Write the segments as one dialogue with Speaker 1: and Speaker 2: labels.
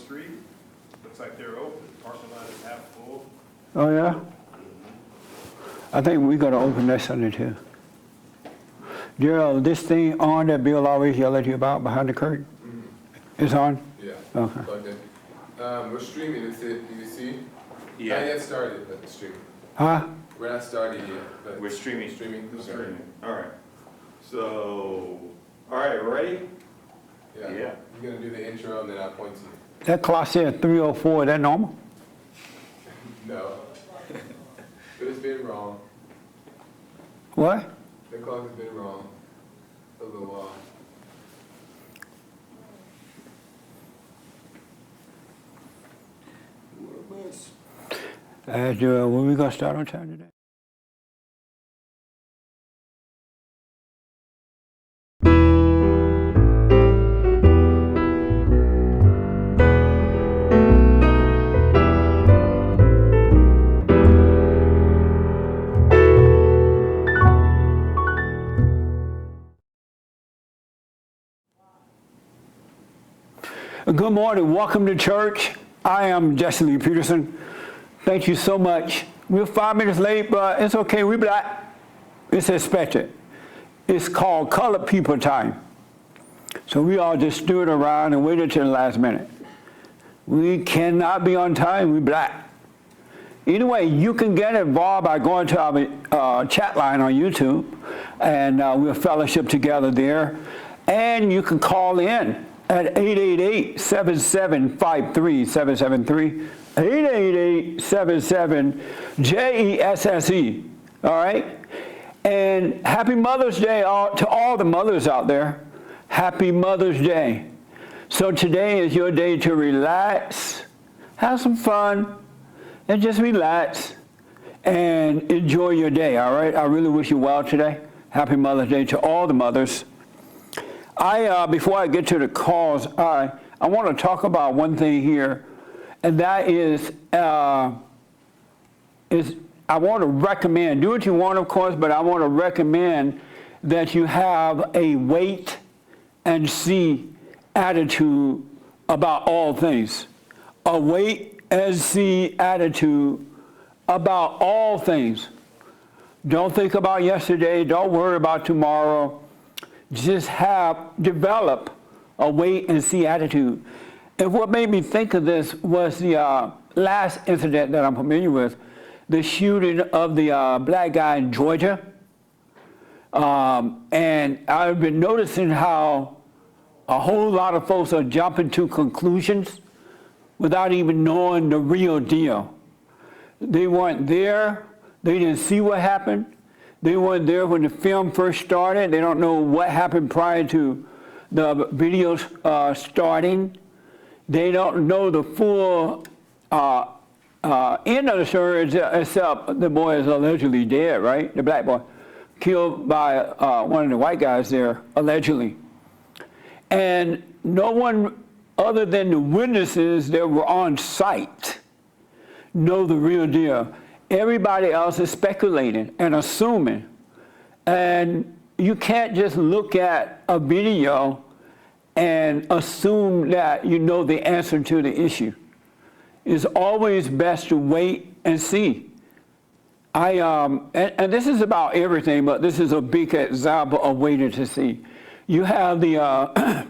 Speaker 1: street. Looks like they're open. Parking lot is half full.
Speaker 2: Oh, yeah? I think we got to open that Sunday, too. Gerald, this thing on that Bill always yelled at you about behind the curtain? Mm-hmm. It's on?
Speaker 3: Yeah.
Speaker 2: Okay.
Speaker 3: Okay. We're streaming, you see?
Speaker 1: Yeah.
Speaker 3: Not yet started, but streaming.
Speaker 2: Huh?
Speaker 3: We're not started yet, but
Speaker 1: We're streaming.
Speaker 3: Streaming?
Speaker 1: We're
Speaker 3: Okay.
Speaker 1: streaming. All right. So, all right, ready?
Speaker 3: Yeah.
Speaker 1: Yeah.
Speaker 3: You're gonna do the intro and then I'll point to you.
Speaker 2: That clock said 3:04. Is that normal?
Speaker 3: No. But it's been wrong.
Speaker 2: What?
Speaker 3: The clock has been wrong for a little while.
Speaker 2: When we going to start on time today? Good morning. Welcome to church. I am Jesse Lee Peterson. Thank you so much. We're 5 minutes late, but it's okay. We black. It's expected. It's called colored people time. So we all just stood around and waited till the last minute. We cannot be on time. We black. Anyway, you can get involved by going to our chat line on YouTube, and we'll fellowship together there. And you can call in at 888-7753-773, 888-77-JESSE, all right? And happy Mother's Day to all the mothers out there. Happy Mother's Day. So today is your day to relax, have some fun, and just relax and enjoy your day, all right? I really wish you well today. Happy Mother's Day to all the mothers. Before I get to the cause, I want to talk about one thing here, and that is I want to recommend, do what you want, of course, but I want to recommend that you have a wait and see attitude about all things. A wait and see attitude about all things. Don't think about yesterday. Don't worry about tomorrow. Just develop a wait and see attitude. And what made me think of this was the last incident that I'm familiar with, the shooting of the black guy in Georgia. And I've been noticing how a whole lot of folks are jumping to conclusions without even knowing the real deal. They weren't there. They didn't see what happened. They weren't there when the film first started. They don't know what happened prior to the videos starting. They don't know the full end of the story, except the boy is allegedly dead, right? The black boy, killed by one of the white guys there, allegedly. And no one other than the witnesses that were on site know the real deal. Everybody else is speculating and assuming. And you can't just look at a video and assume that you know the answer to the issue. It's always best to wait and see. And this is about everything, but this is a big example of waiting to see. You have the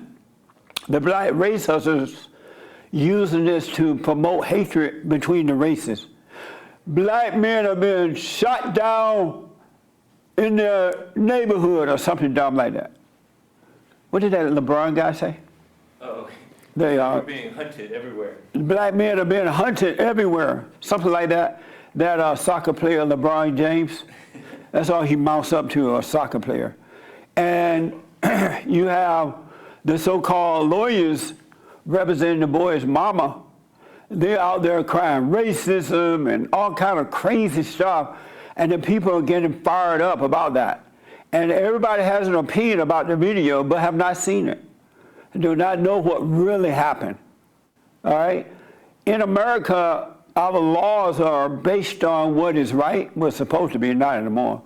Speaker 2: black race hustlers using this to promote hatred between the races. Black men have been shot down in their neighborhood or something dumb like that. What did that LeBron guy say?
Speaker 1: Oh,
Speaker 2: They are
Speaker 1: being hunted everywhere.
Speaker 2: Black men are being hunted everywhere. Something like that. That soccer player, LeBron James, that's all he mounts up to, a soccer player. And you have the so-called lawyers representing the boy's mama. They're out there crying racism and all kind of crazy stuff, and the people are getting fired up about that. And everybody has an opinion about the video, but have not seen it. Do not know what really happened. All right? In America, our laws are based on what is right, what's supposed to be, not anymore.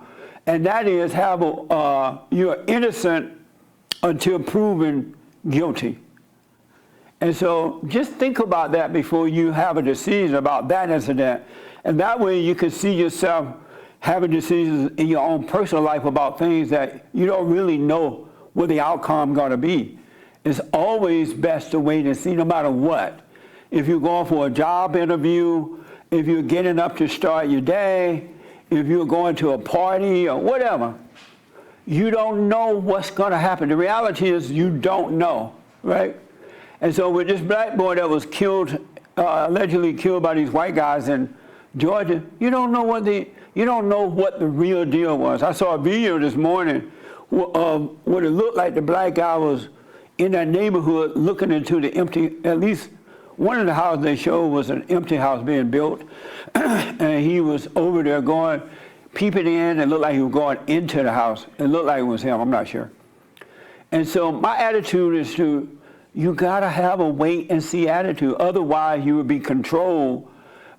Speaker 2: And that is you're innocent until proven guilty. And so just think about that before you have a decision about that incident. And that way you can see yourself having decisions in your own personal life about things that you don't really know what the outcome is going to be. It's always best to wait and see no matter what. If you're going for a job interview, if you're getting up to start your day, if you're going to a party or whatever, you don't know what's going to happen. The reality is you don't know, right? And so with this black boy that was killed, allegedly killed by these white guys in Georgia, you don't know what the real deal was. I saw a video this morning of what it looked like the black guy was in that neighborhood looking into the empty, at least one of the houses they showed was an empty house being built. And he was over there going, peeping in, and looked like he was going into the house. It looked like it was him, I'm not sure. And so my attitude is you gotta have a wait and see attitude. Otherwise you will be controlled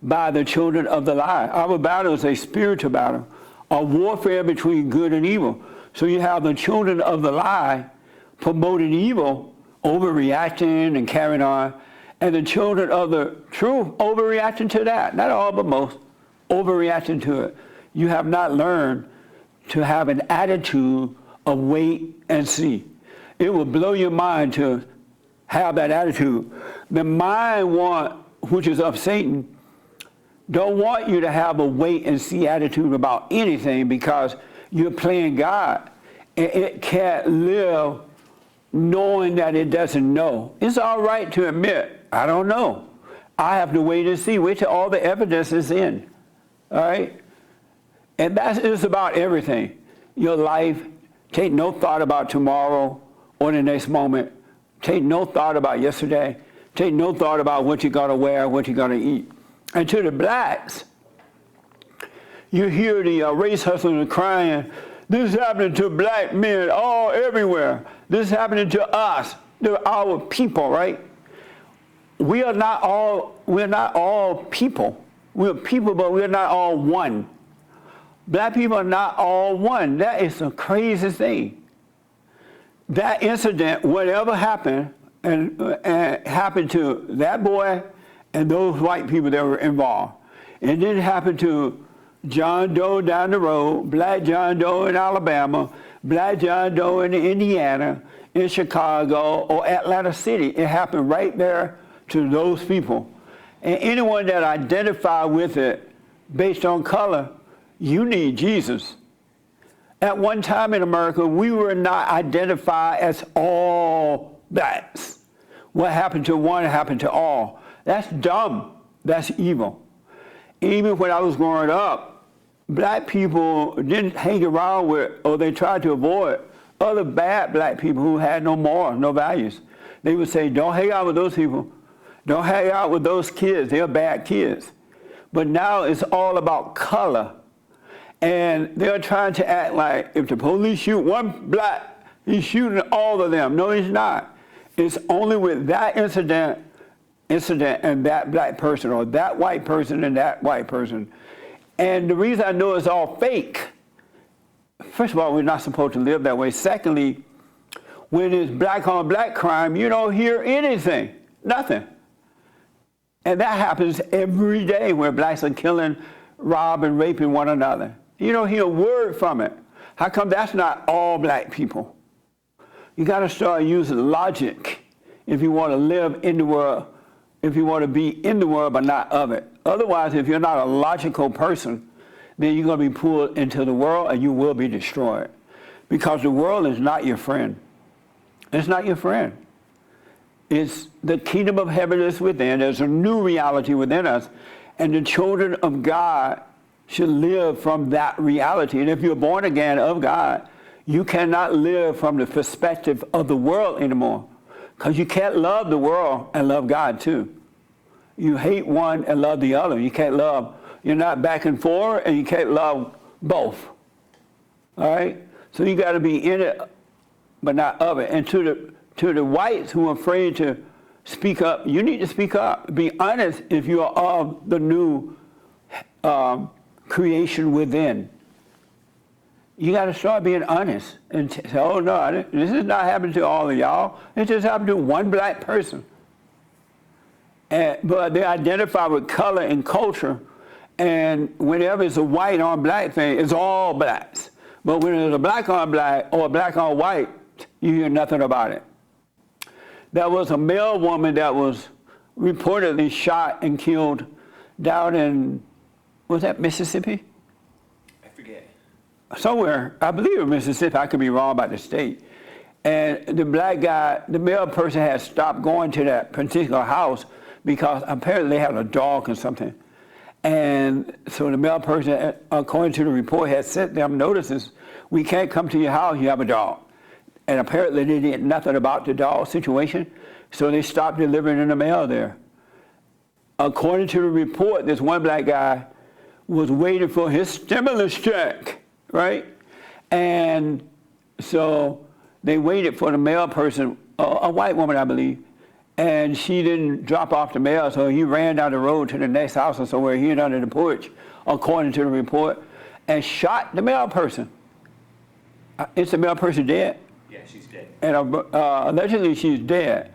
Speaker 2: by the children of the lie. Our battle is a spiritual battle, a warfare between good and evil. So you have the children of the lie promoting evil, overreacting and carrying on, and the children of the truth overreacting to that. Not all, but most, overreacting to it. You have not learned to have an attitude of wait and see. It will blow your mind to have that attitude. The mind which is of Satan, don't want you to have a wait and see attitude about anything because you're playing God. And it can't live knowing that it doesn't know. It's all right to admit, I don't know. I have to wait and see. Wait till all the evidence is in. All right? And that is about everything. Your life, take no thought about tomorrow or the next moment. Take no thought about yesterday. Take no thought about what you're going to wear, what you're going to eat. And to the blacks, you hear the race hustlers crying, this is happening to black men all everywhere. This is happening to us, to our people, right? We are not all people. We're people, but we're not all one. Black people are not all one. That is the craziest thing. That incident, whatever happened, and happened to that boy and those white people that were involved. It didn't happen to John Doe down the road, black John Doe in Alabama, black John Doe in Indiana, in Chicago, or Atlanta City. It happened right there to those people. And anyone that identify with it based on color, you need Jesus. At one time in America, we were not identified as all blacks. What happened to one happened to all. That's dumb. That's evil. Even when I was growing up, black people didn't hang around with, or they tried to avoid, other bad black people who had no morals, no values. They would say, don't hang out with those people. Don't hang out with those kids. They're bad kids. But now it's all about color. And they're trying to act like if the police shoot one black, he's shooting all of them. No, he's not. It's only with that incident and that black person, or that white person and that white person. And the reason I know it's all fake, first of all, we're not supposed to live that way. Secondly, when it's black on black crime, you don't hear anything, nothing. And that happens every day where blacks are killing, robbing, raping one another. You don't hear a word from it. How come that's not all black people? You got to start using logic if you want to live in the world, if you want to be in the world but not of it. Otherwise, if you're not a logical person, then you're going to be pulled into the world and you will be destroyed. Because the world is not your friend. It's not your friend. It's the kingdom of heaven is within. There's a new reality within us. And the children of God should live from that reality. And if you're born again of God, you cannot live from the perspective of the world anymore. Because you can't love the world and love God too. You hate one and love the other. You can't love, you're not back and forth, and you can't love both. All right? So you got to be in it, but not of it. And to the whites who are afraid to speak up, you need to speak up. Be honest if you are of the new creation within. You got to start being honest and say, oh no, this is not happening to all of y'all. It just happened to one black person. but they identify with color and culture. And whenever it's a white on black thing, it's all blacks. But when it's a black on black or a black on white, you hear nothing about it. There was a male woman that was reportedly shot and killed down in, was that Mississippi?
Speaker 4: I forget.
Speaker 2: Somewhere, I believe in Mississippi, I could be wrong about the state. And the black guy, the male person had stopped going to that particular house because apparently they had a dog or something. And so the male person, according to the report, had sent them notices, we can't come to your house, you have a dog. And apparently they did nothing about the dog situation, so they stopped delivering in the mail there. According to the report, this one black guy was waiting for his stimulus check, right? And so they waited for the male person, a white woman, I believe, and she didn't drop off the mail, so he ran down the road to the next house or somewhere, hid under the porch, according to the report, and shot the male person. Is the male person dead?
Speaker 4: Yeah, she's dead.
Speaker 2: And allegedly she's dead.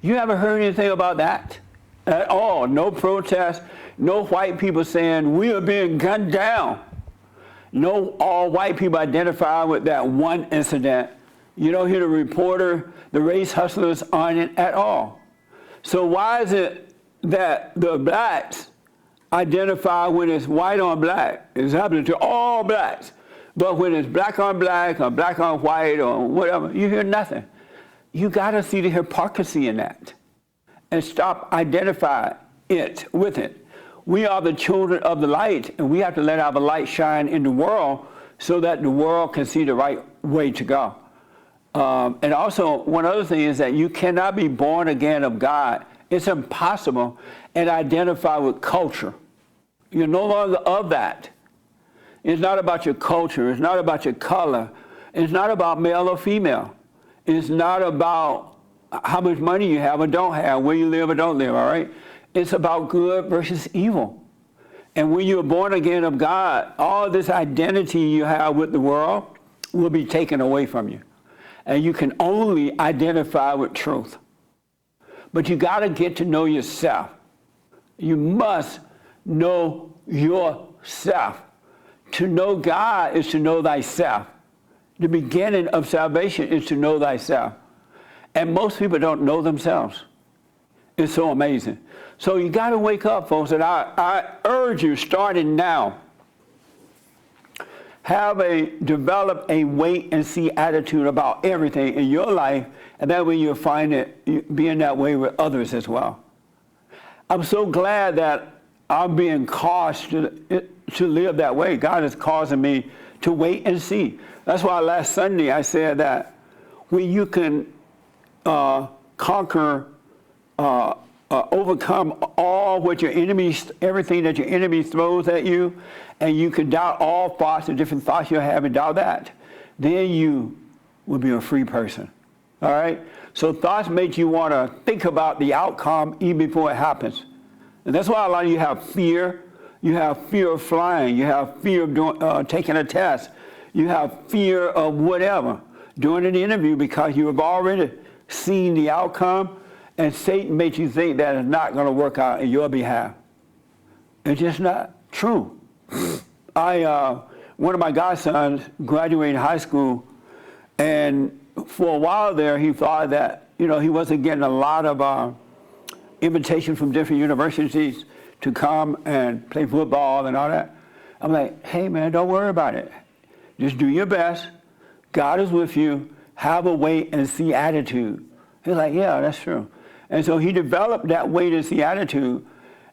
Speaker 2: You haven't heard anything about that at all? No protest, no white people saying we are being gunned down. No all white people identify with that one incident. You don't hear the reporter, the race hustlers on it at all. So why is it that the blacks identify when it's white on black? It's happening to all blacks. But when it's black on black or black on white or whatever, you hear nothing. You got to see the hypocrisy in that and stop identifying it with it. We are the children of the light, and we have to let our light shine in the world so that the world can see the right way to go. And also, one other thing is that you cannot be born again of God. It's impossible, and identify with culture. You're no longer of that. It's not about your culture. It's not about your color. It's not about male or female. It's not about how much money you have or don't have, where you live or don't live, all right? It's about good versus evil. And when you're born again of God, all this identity you have with the world will be taken away from you. And you can only identify with truth. But you got to get to know yourself. You must know yourself. To know God is to know thyself. The beginning of salvation is to know thyself. And most people don't know themselves. It's so amazing. So you got to wake up, folks, and I urge you, starting now, develop a wait and see attitude about everything in your life, and that way you'll find it being that way with others as well. I'm so glad that I'm being caused to live that way. God is causing me to wait and see. That's why last Sunday I said that when you can conquer, overcome all what your enemies, everything that your enemy throws at you, and you can doubt all thoughts, the different thoughts you have, and doubt that, then you will be a free person. All right? So thoughts make you want to think about the outcome even before it happens. And that's why a lot of you have fear. You have fear of flying. You have fear of taking a test. You have fear of whatever during an interview because you have already seen the outcome, and Satan makes you think that it's not going to work out in your behalf. It's just not true. One of my godsons graduated high school, and for a while there, he thought that, he wasn't getting a lot of invitations from different universities to come and play football and all that. I'm like, hey man, don't worry about it. Just do your best. God is with you. Have a wait and see attitude. He's like, yeah, that's true. And so he developed that wait and see attitude,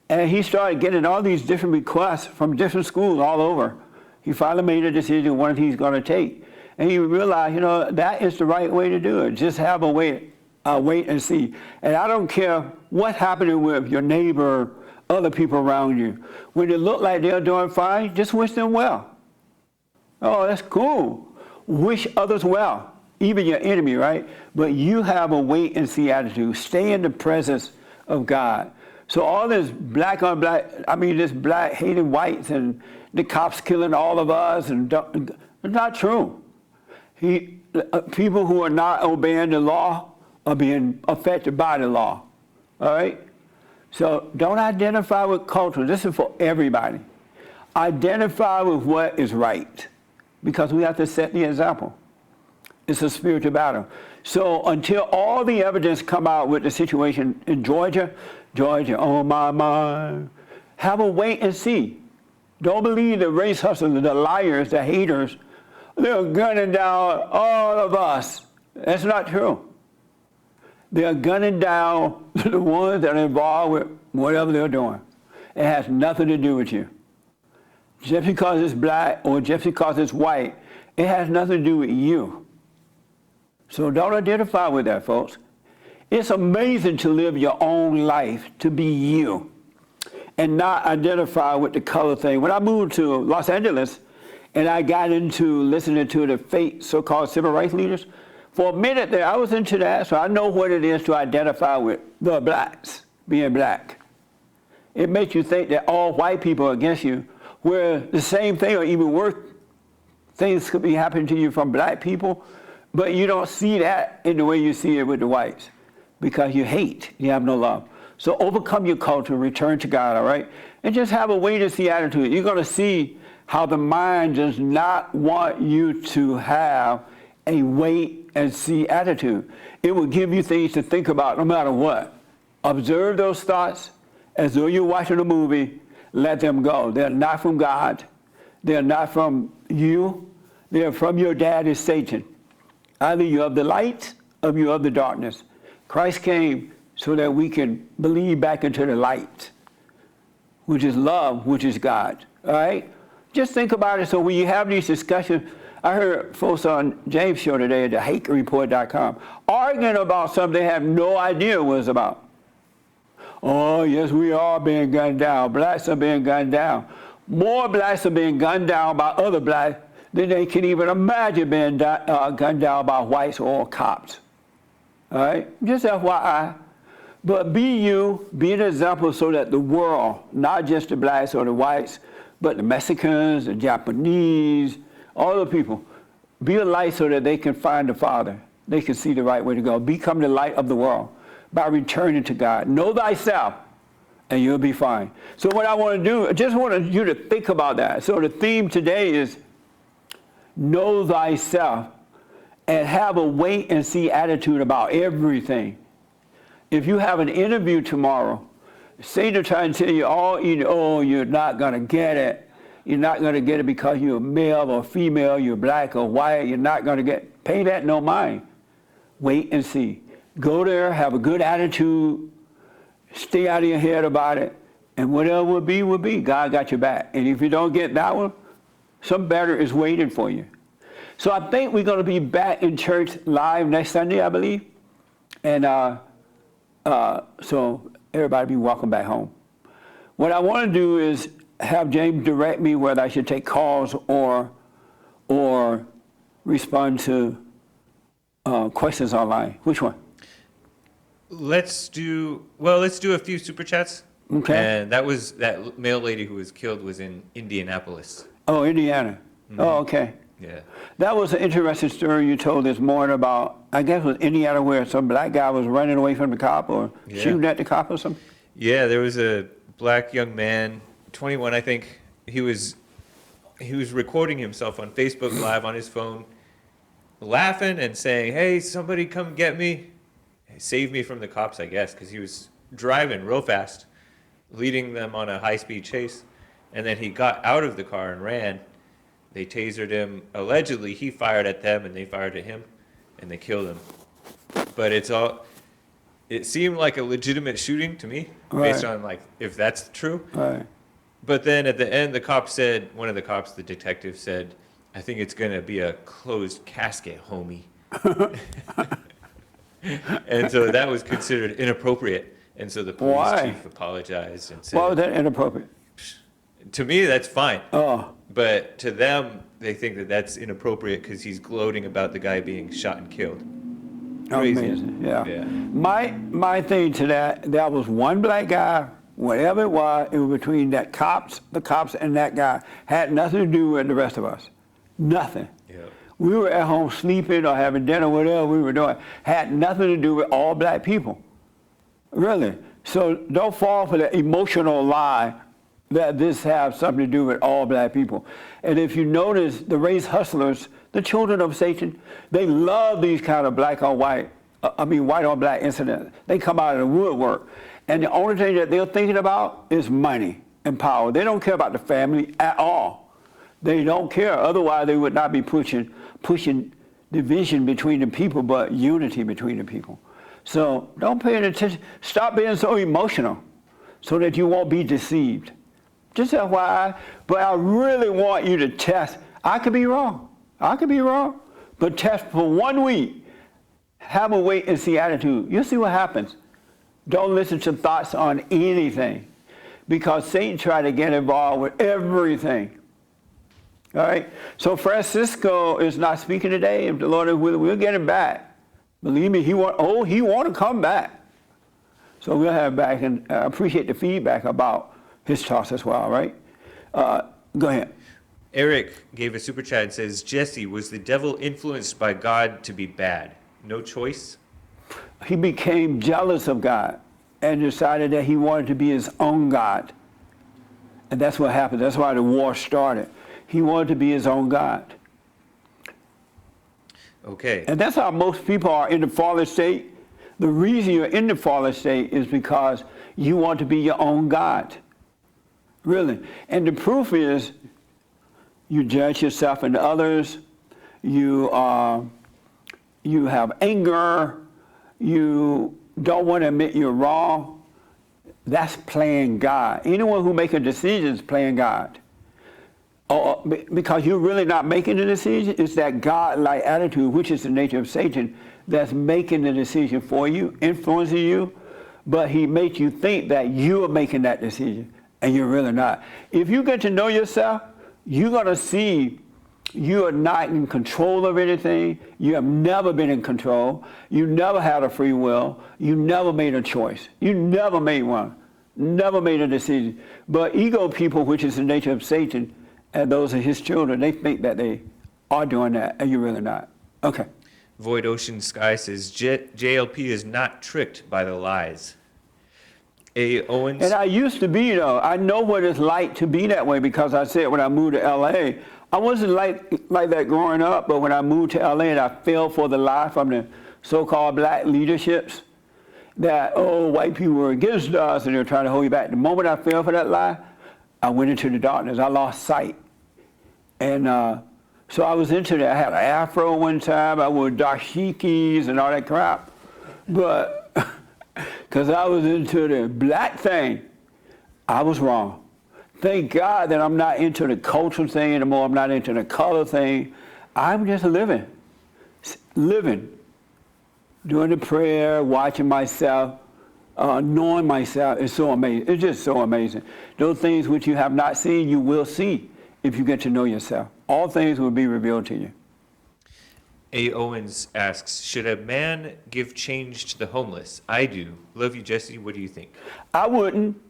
Speaker 2: and he started getting all these different requests from different schools all over. He finally made a decision what he's going to take. And he realized, that is the right way to do it. Just have a wait and see. And I don't care what's happening with your neighbor, other people around you. When they look like they're doing fine, just wish them well. Oh, that's cool. Wish others well, even your enemy, right? But you have a wait and see attitude. Stay in the presence of God. So all this black on black, this black hating whites and the cops killing all of us, and it's not true. People who are not obeying the law are being affected by the law. All right? So don't identify with culture. This is for everybody. Identify with what is right, because we have to set the example. It's a spiritual battle. So until all the evidence come out with the situation in Georgia, oh my, have a wait and see. Don't believe the race hustlers, the liars, the haters. They're gunning down all of us. That's not true. They're gunning down the ones that are involved with whatever they're doing. It has nothing to do with you. Just because it's black or just because it's white, it has nothing to do with you. So don't identify with that, folks. It's amazing to live your own life, to be you, and not identify with the color thing. When I moved to Los Angeles and I got into listening to the fake so-called civil rights leaders, for a minute there I was into that, so I know what it is to identify with the blacks, being black. It makes you think that all white people are against you, where the same thing or even worse things could be happening to you from black people, but you don't see that in the way you see it with the whites, because you hate, you have no love. So overcome your culture, return to God, all right? And just have a wait-and-see attitude. You're going to see how the mind does not want you to have a wait-and-see attitude. It will give you things to think about no matter what. Observe those thoughts as though you're watching a movie. Let them go. They're not from God. They're not from you. They're from your daddy, Satan. Either you're of the light or you're of the darkness. Christ came so that we can believe back into the light, which is love, which is God. All right? Just think about it. So when you have these discussions, I heard folks on James' show today at the HateReport.com arguing about something they have no idea what it's about. Oh, yes, we are being gunned down. Blacks are being gunned down. More blacks are being gunned down by other blacks than they can even imagine being gunned down by whites or cops. All right? Just FYI. But be you, be an example so that the world, not just the blacks or the whites, but the Mexicans, the Japanese, all the people, be a light so that they can find the Father. They can see the right way to go. Become the light of the world by returning to God. Know thyself, and you'll be fine. So what I want to do, I just want you to think about that. So the theme today is know thyself and have a wait-and-see attitude about everything. If you have an interview tomorrow, Satan trying to tell you oh, you're not going to get it. You're not going to get it because you're male or female, you're black or white. You're not going to get, pay that no mind. Wait and see. Go there, have a good attitude, stay out of your head about it, and whatever will be, will be. God got your back. And if you don't get that one, some better is waiting for you. So I think we're going to be back in church live next Sunday, I believe. And so everybody be welcome back home. What I want to do is have James direct me whether I should take calls or respond to questions online. Which one?
Speaker 5: Let's do a few super chats.
Speaker 2: Okay.
Speaker 5: And that male lady who was killed was in Indianapolis.
Speaker 2: Oh, Indiana. Mm-hmm. Oh, okay.
Speaker 5: Yeah.
Speaker 2: That was an interesting story you told this morning about, I guess it was Indiana, where some black guy was running away from the cop or shooting at the cop or something.
Speaker 5: Yeah, there was a black young man, 21, I think. He was recording himself on Facebook Live on his phone, laughing and saying, "Hey, somebody come get me. Save me from the cops," I guess, because he was driving real fast, leading them on a high-speed chase. And then he got out of the car and ran. They tasered him. Allegedly, he fired at them, and they fired at him, and they killed him. But it seemed like a legitimate shooting to me, based on, like, if that's true.
Speaker 2: Right.
Speaker 5: But then at the end, the cop said, one of the cops, the detective, said, "I think it's going to be a closed casket, homie." And so that was considered inappropriate. And so the police chief apologized and said,
Speaker 2: Why was that inappropriate?
Speaker 5: To me, that's fine.
Speaker 2: Oh.
Speaker 5: But to them, they think that that's inappropriate because he's gloating about the guy being shot and killed. Crazy.
Speaker 2: Amazing. Yeah. My thing to that was one black guy, whatever it was between the cops and that guy. Had nothing to do with the rest of us. Nothing.
Speaker 5: Yeah.
Speaker 2: We were at home sleeping or having dinner, whatever we were doing. Had nothing to do with all black people. Really. So don't fall for the emotional lie that this has something to do with all black people. And if you notice, the race hustlers, the children of Satan, they love these kind of white on black incidents. They come out of the woodwork. And the only thing that they're thinking about is money and power. They don't care about the family at all. They don't care. Otherwise, they would not be pushing division between the people, but unity between the people. So don't pay any attention. Stop being so emotional so that you won't be deceived. Just FYI, but I really want you to test. I could be wrong. But test for 1 week. Have a wait and see attitude. You'll see what happens. Don't listen to thoughts on anything, because Satan tried to get involved with everything. All right? So Francisco is not speaking today. If the Lord is willing, we'll get him back. Believe me, he want to come back. So we'll have him back, and I appreciate the feedback about his thoughts as well, right? Go ahead.
Speaker 5: Eric gave a super chat and says, Jesse, was the devil influenced by God to be bad? No choice?
Speaker 2: He became jealous of God and decided that he wanted to be his own God. And that's what happened. That's why the war started. He wanted to be his own God.
Speaker 5: Okay.
Speaker 2: And that's how most people are in the fallen state. The reason you're in the fallen state is because you want to be your own God. Really. And the proof is you judge yourself and others. You have anger. You don't want to admit you're wrong. That's playing God. Anyone who makes a decision is playing God. Because you're really not making the decision. It's that God-like attitude, which is the nature of Satan, that's making the decision for you, influencing you. But he makes you think that you are making that decision, and you're really not. If you get to know yourself, you're going to see you are not in control of anything. You have never been in control. You never had a free will. You never made a choice. You never made one. Never made a decision. But ego people, which is the nature of Satan, and those are his children, they think that they are doing that, and you're really not. Okay.
Speaker 5: Void Ocean Sky says, JLP is not tricked by the lies. A. Owens.
Speaker 2: And I used to be, though. I know what it's like to be that way, because I said when I moved to L.A., I wasn't like that growing up, but when I moved to LA and I fell for the lie from the so-called black leaderships that, white people were against us and they were trying to hold you back. The moment I fell for that lie, I went into the darkness. I lost sight. And so I was into that. I had an afro one time. I wore dashikis and all that crap. But because I was into the black thing, I was wrong. Thank God that I'm not into the cultural thing anymore. I'm not into the color thing. I'm just living, doing the prayer, watching myself, knowing myself is so amazing. It's just so amazing. Those things which you have not seen, you will see if you get to know yourself. All things will be revealed to you.
Speaker 5: A. Owens asks, should a man give change to the homeless? I do. Love you, Jesse. What do you think?
Speaker 2: I wouldn't.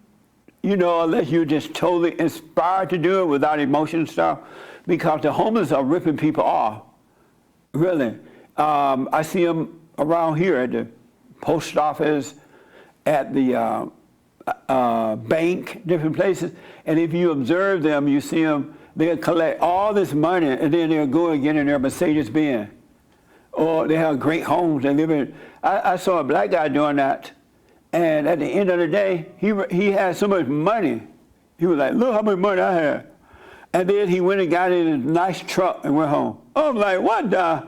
Speaker 2: Unless you're just totally inspired to do it without emotion and stuff, because the homeless are ripping people off. Really. I see them around here at the post office, at the bank, different places. And if you observe them, you see them, they'll collect all this money and then they'll go and get in their Mercedes-Benz. Or they have great homes. They live in. I saw a black guy doing that. And at the end of the day, he had so much money. He was like, look how much money I have. And then he went and got in a nice truck and went home. I'm like, what the?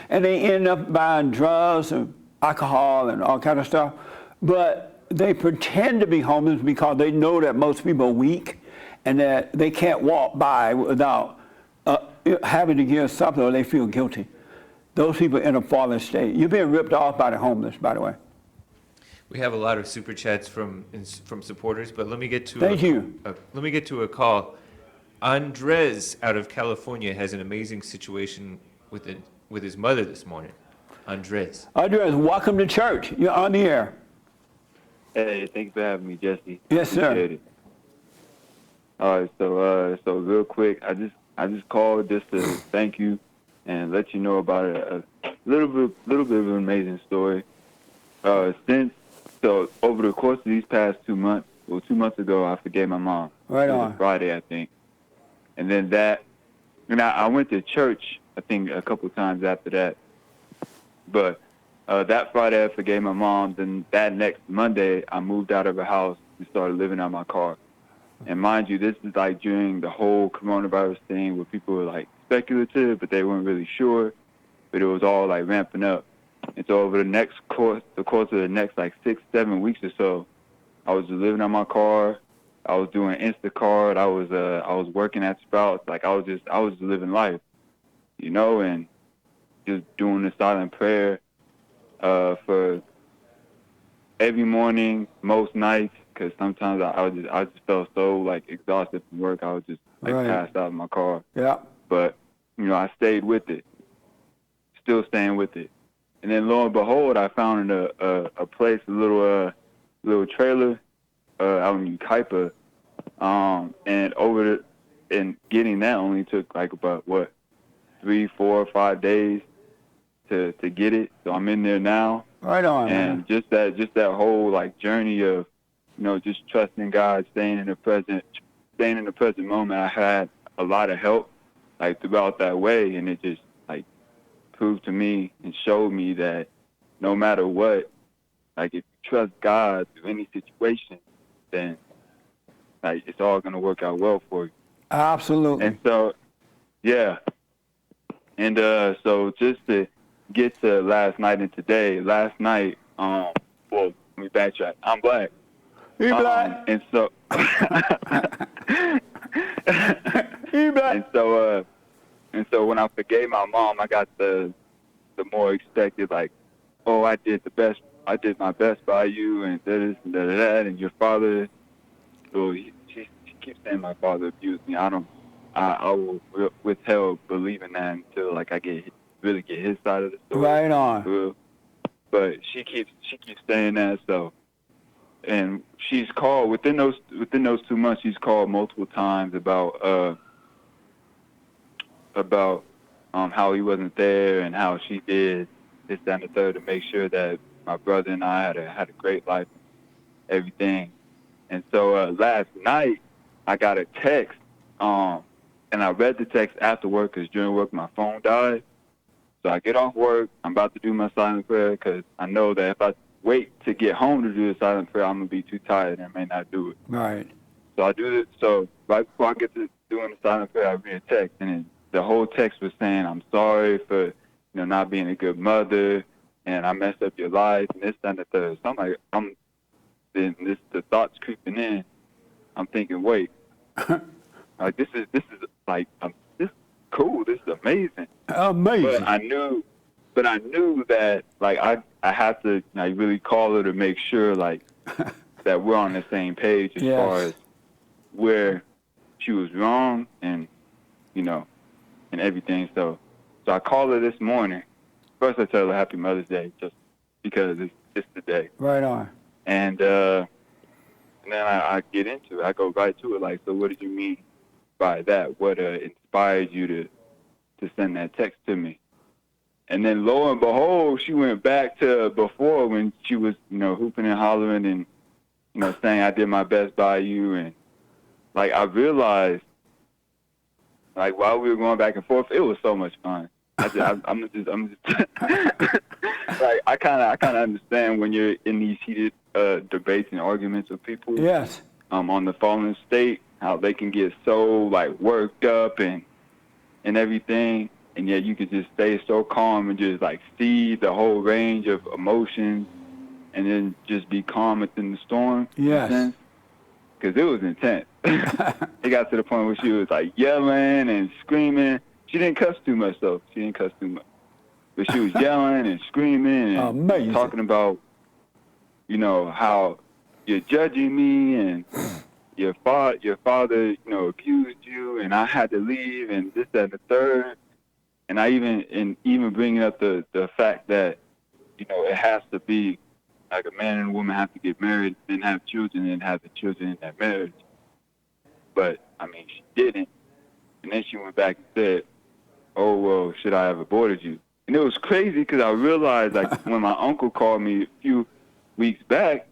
Speaker 2: And they end up buying drugs and alcohol and all kind of stuff. But they pretend to be homeless because they know that most people are weak and that they can't walk by without having to give something or they feel guilty. Those people in a fallen state. You're being ripped off by the homeless, by the way.
Speaker 5: We have a lot of super chats from supporters, but let me get to let me get to a call. Andres out of California has an amazing situation with his mother this morning. Andres,
Speaker 2: welcome to church. You're on the air.
Speaker 6: Hey, thanks for having me, Jesse.
Speaker 2: Yes, sir.
Speaker 6: Appreciate it. All right, so real quick, I just called just to thank you and let you know about a little bit of an amazing story. Since So over the course of these past 2 months, well, 2 months ago, I forgave my mom.
Speaker 2: Right
Speaker 6: It was
Speaker 2: on.
Speaker 6: a Friday, I think. And then I went to church, I think, a couple times after that. But that Friday, I forgave my mom. Then that next Monday, I moved out of the house and started living out my car. And mind you, this is like during the whole coronavirus thing where people were like speculative, but they weren't really sure. But it was all like ramping up. And so over the course of the next like 6-7 weeks or so, I was just living out my car. I was doing Instacart. I was working at Sprouts. Like I was just living life, you know, and just doing the silent prayer for every morning, most nights, because sometimes I just felt so like exhausted from work. I was just like
Speaker 2: Right.
Speaker 6: passed out in my car.
Speaker 2: Yeah.
Speaker 6: But you know, I stayed with it, still staying with it. And then lo and behold, I found a place, a little trailer out in Ukaipa, and getting that only took like about 3, 4, 5 days to get it. So I'm in there now,
Speaker 2: Right on, man.
Speaker 6: and just that whole like journey of, you know, just trusting God, staying in the present moment. I had a lot of help like throughout that way, and it just like proved to me and showed me that no matter what, like if you trust God through any situation, then like it's all gonna work out well for you.
Speaker 2: Absolutely.
Speaker 6: And so, yeah. And so just to get to last night and today, last night, well, let me backtrack. I'm black.
Speaker 2: He black.
Speaker 6: And so,
Speaker 2: He black.
Speaker 6: and so when I forgave my mom, I got the more expected, like, oh, I did my best by you, and this and that, and your father. So she keeps saying my father abused me. I will withheld believing that until like I really get his side of the story.
Speaker 2: Right on.
Speaker 6: But she keeps saying that. So, and she's called within those 2 months. She's called multiple times about how he wasn't there and how she did this, that, and the third to make sure that my brother and I had a great life, everything. And so last night I got a text, and I read the text after work because during work my phone died. So I get off work, I'm about to do my silent prayer because I know that if I wait to get home to do the silent prayer, I'm going to be too tired and I may not do it.
Speaker 2: Right.
Speaker 6: So I do it. So right before I get to doing the silent prayer, I read a text, and then the whole text was saying, I'm sorry for, you know, not being a good mother, and I messed up your life, and this, that, and the third. So I'm like, then the thoughts creeping in. I'm thinking, wait, like this is like, this is cool. This is amazing.
Speaker 2: Amazing.
Speaker 6: But I knew that like I had to like really call her to make sure like that we're on the same page as
Speaker 2: Yes.
Speaker 6: far as where she was wrong and, you know, and everything. So I called her this morning. First I tell her Happy Mother's Day just because it's the day.
Speaker 2: Right on.
Speaker 6: And then I get into it. I go right to it. Like, so what did you mean by that? What inspired you to send that text to me? And then lo and behold, she went back to before when she was, you know, hooping and hollering and, you know, saying I did my best by you. And like, I realized, like, while we were going back and forth, it was so much fun. I'm just like, I kind of understand when you're in these heated debates and arguments with people.
Speaker 2: Yes.
Speaker 6: On the fallen state, how they can get so like worked up and everything, and yet you could just stay so calm and just like see the whole range of emotions, and then just be calm within the storm.
Speaker 2: Yes.
Speaker 6: Because it was intense. It got to the point where she was like yelling and screaming. She didn't cuss too much though. But she was yelling and screaming and
Speaker 2: Amazing.
Speaker 6: talking about, you know, how you're judging me and your father, you know, abused you and I had to leave and this, that, and the third. And I even bringing up the fact that, you know, it has to be like a man and a woman have to get married, then have children, and have the children in that marriage. But I mean, she didn't. And then she went back and said, "Oh well, should I have aborted you?" And it was crazy because I realized, like, when my uncle called me a few weeks back,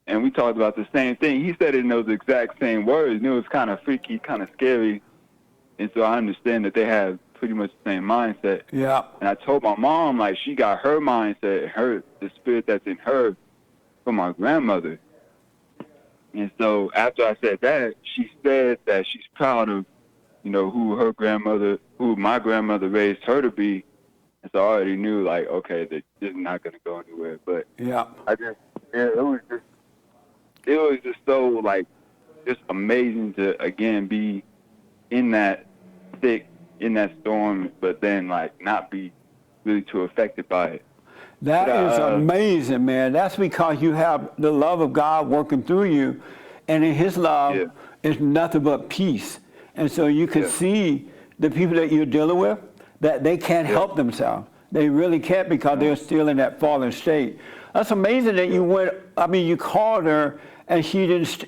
Speaker 6: and we talked about the same thing. He said it in those exact same words, and it was kind of freaky, kind of scary. And so I understand that they have pretty much the same mindset.
Speaker 2: Yeah.
Speaker 6: And I told my mom, like, she got her mindset, the spirit that's in her from my grandmother. And so after I said that, she said that she's proud of, you know, who my grandmother raised her to be. And so I already knew, like, okay, that this is not going to go anywhere. But
Speaker 2: Yeah.
Speaker 6: it was just so, like, just amazing to, again, be in that thick, in that storm, but then, like, not be really too affected by it.
Speaker 2: That
Speaker 6: But,
Speaker 2: is amazing, man. That's because you have the love of God working through you, and in His love
Speaker 6: Yeah.
Speaker 2: is nothing but peace. And so you can
Speaker 6: Yeah.
Speaker 2: see the people that you're dealing with, that they can't help themselves. They really can't because they're still in that fallen state. That's amazing that you called her and she didn't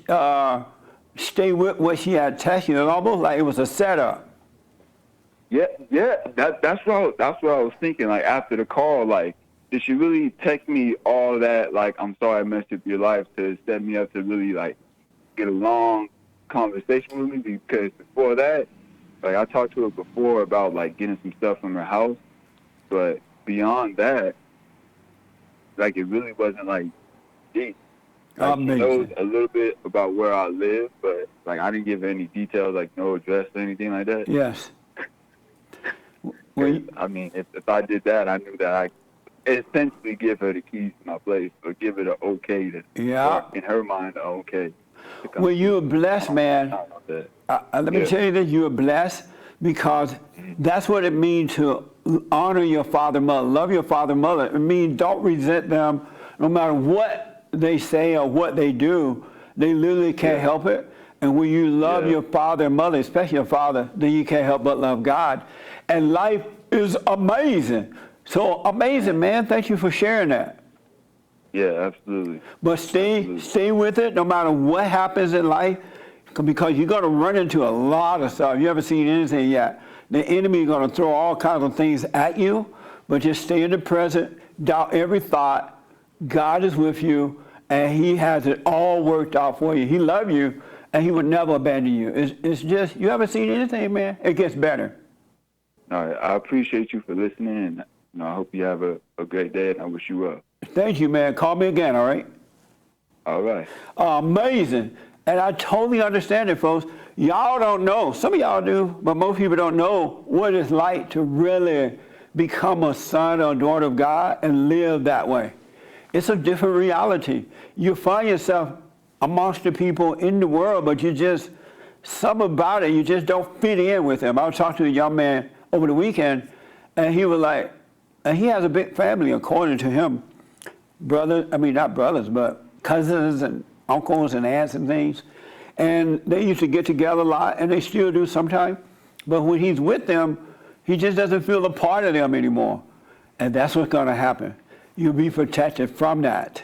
Speaker 2: stay with what she had texted you. It's almost like it was a setup.
Speaker 6: Yeah. That's what I was thinking. Like, after the call, like, did she really text me all that? Like, I'm sorry I messed up your life, to set me up to really, like, get a long conversation with me? Because before that, like, I talked to her before about, like, getting some stuff from her house, but beyond that, like, it really wasn't, like, deep. Like, she knows a little bit about where I live, but, like, I didn't give her any details, like no address or anything like that.
Speaker 2: Yes. Well,
Speaker 6: I mean, if I did that, I knew that I essentially give her the keys to my place, or give her the okay to,
Speaker 2: Yeah.
Speaker 6: or in her mind, the okay. to come
Speaker 2: well,
Speaker 6: to
Speaker 2: you're blessed, man.
Speaker 6: that.
Speaker 2: Let me tell you that you're blessed because that's what it means to honor your father and mother, love your father and mother. It means don't resent them no matter what they say or what they do. They literally can't help it. And when you love your father and mother, especially your father, then you can't help but love God. And life is amazing. So amazing, man. Thank you for sharing that.
Speaker 6: Yeah, absolutely.
Speaker 2: But stay with it no matter what happens in life, because you're going to run into a lot of stuff. You haven't seen anything yet. The enemy is going to throw all kinds of things at you, but just stay in the present, doubt every thought. God is with you, and He has it all worked out for you. He loves you, and He would never abandon you. It's just, you haven't seen anything, man. It gets better.
Speaker 6: All right, I appreciate you for listening, and I hope you have a great day, and I wish you well.
Speaker 2: Thank you, man. Call me again, all right?
Speaker 6: All right.
Speaker 2: Amazing. And I totally understand it, folks. Y'all don't know. Some of y'all do, but most people don't know what it's like to really become a son or daughter of God and live that way. It's a different reality. You find yourself amongst the people in the world, but something about it, you just don't fit in with them. I was talking to a young man over the weekend, and he was like, and he has a big family, according to him. Not brothers, but cousins and uncles and aunts and things. And they used to get together a lot, and they still do sometimes. But when he's with them, he just doesn't feel a part of them anymore. And that's what's going to happen. You'll be protected from that.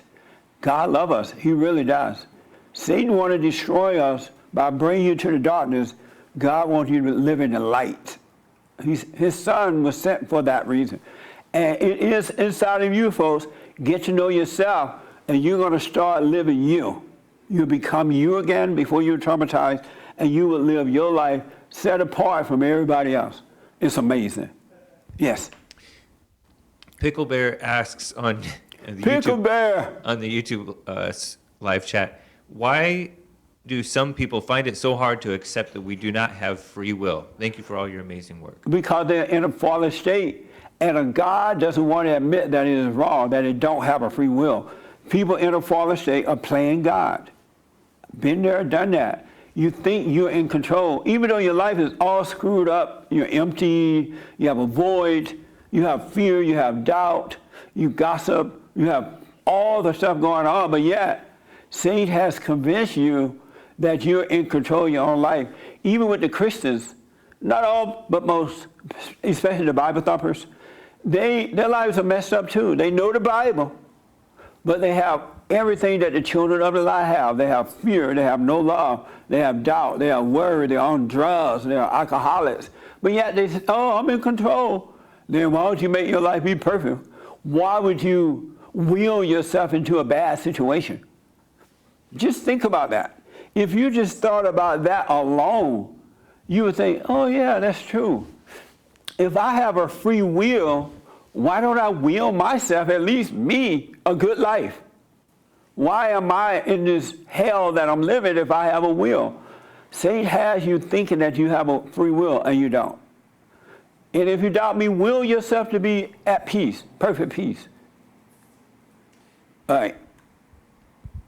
Speaker 2: God loves us. He really does. Satan wants to destroy us by bringing you to the darkness. God wants you to live in the light. His son was sent for that reason. And it is inside of you, folks. Get to know yourself, and you're going to start living you. You'll become you again before you're traumatized, and you will live your life set apart from everybody else. It's amazing. Yes.
Speaker 5: Pickle Bear asks on the
Speaker 2: Pickle
Speaker 5: YouTube,
Speaker 2: Bear.
Speaker 5: on the YouTube live chat, why do some people find it so hard to accept that we do not have free will? Thank you for all your amazing work.
Speaker 2: Because they're in a fallen state. And a God doesn't want to admit that it is wrong, that it don't have a free will. People in a fallen state are playing God. Been there, done that. You think you're in control. Even though your life is all screwed up, you're empty, you have a void, you have fear, you have doubt, you gossip, you have all the stuff going on, but yet Satan has convinced you that you're in control of your own life. Even with the Christians, not all, but most, especially the Bible thumpers, their lives are messed up too. They know the Bible, but they have everything that the children of the light have. They have fear, they have no love, they have doubt, they are worried, they're on drugs, they're alcoholics. But yet they say, oh, I'm in control. Then why would you make your life be perfect? Why would you will yourself into a bad situation? Just think about that. If you just thought about that alone, you would think, oh yeah, that's true. If I have a free will, why don't I will myself, at least me, a good life? Why am I in this hell that I'm living if I have a will? Satan has you thinking that you have a free will, and you don't. And if you doubt me, will yourself to be at peace, perfect peace. All right.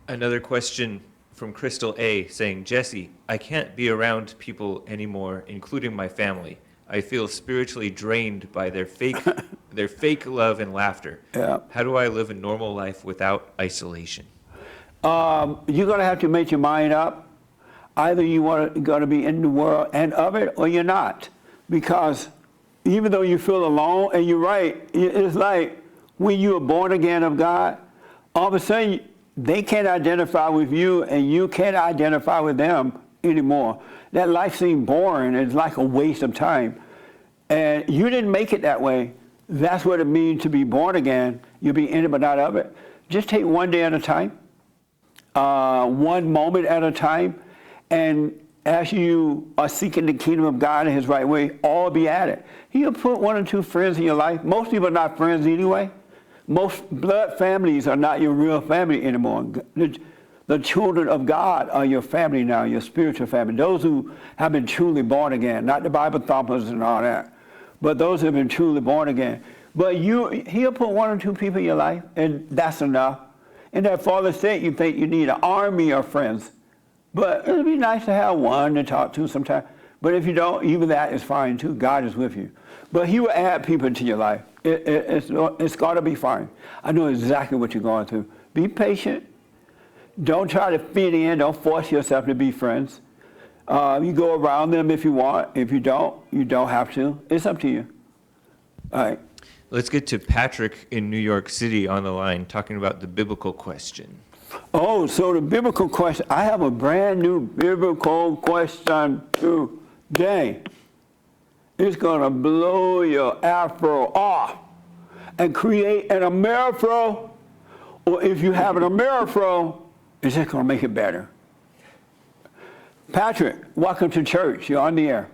Speaker 5: Another question from Crystal A saying, Jesse, I can't be around people anymore, including my family. I feel spiritually drained by their fake love and laughter.
Speaker 2: Yeah.
Speaker 5: How do I live a normal life without isolation?
Speaker 2: You're going to have to make your mind up. Either you want to be in the world and of it, or you're not. Because even though you feel alone, and you're right, it's like when you are born again of God, all of a sudden they can't identify with you, and you can't identify with them anymore. That life seems boring. It's like a waste of time. And you didn't make it that way. That's what it means to be born again. You'll be in it but not of it. Just take one day at a time, one moment at a time, and as you are seeking the kingdom of God in his right way, all be added. He'll put one or two friends in your life. Most people are not friends anyway. Most blood families are not your real family anymore. The children of God are your family now, your spiritual family. Those who have been truly born again, not the Bible thumpers and all that, but those who have been truly born again. But he'll put one or two people in your life, and that's enough. In that father state, you think you need an army of friends. But it'd be nice to have one to talk to sometime. But if you don't, even that is fine too. God is with you. But he will add people into your life. It's got to be fine. I know exactly what you're going through. Be patient. Don't try to fit in. Don't force yourself to be friends. You go around them if you want. If you don't have to. It's up to you. All right.
Speaker 5: Let's get to Patrick in New York City on the line talking about the biblical question.
Speaker 2: Oh, so the biblical question. I have a brand new biblical question today. It's going to blow your afro off and create an Amerifro. Or if you have an Amerifro, it's just going to make it better. Patrick, welcome to church. You're on the air.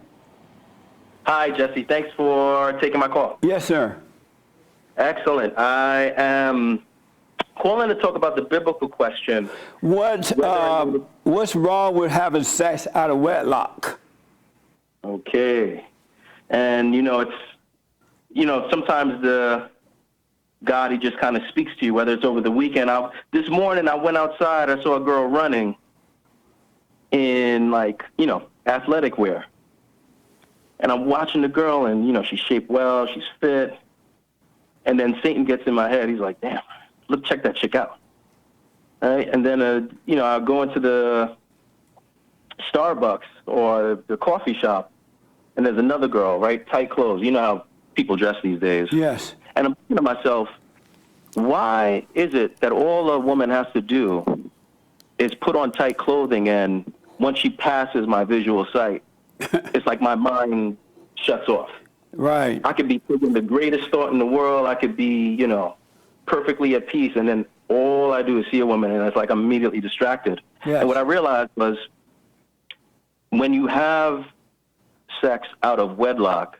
Speaker 7: Hi, Jesse. Thanks for taking my call.
Speaker 2: Yes, sir.
Speaker 7: Excellent. I am calling to talk about the biblical question.
Speaker 2: What's wrong with having sex out of wedlock?
Speaker 7: Okay. And, sometimes God, he just kind of speaks to you, whether it's over the weekend. This morning I went outside, I saw a girl running in athletic wear. And I'm watching the girl and, she's shaped well, she's fit. And then Satan gets in my head. He's like, damn, look, check that chick out. All right. And then, I'll go into the Starbucks or the coffee shop, and there's another girl, right? Tight clothes. You know how people dress these days.
Speaker 2: Yes.
Speaker 7: And I'm thinking to myself, why is it that all a woman has to do is put on tight clothing, and once she passes my visual sight, it's like my mind shuts off.
Speaker 2: Right.
Speaker 7: I could be thinking the greatest thought in the world. I could be, perfectly at peace, and then all I do is see a woman, and it's like I'm immediately distracted.
Speaker 2: Yes.
Speaker 7: And what I realized was when you have sex out of wedlock,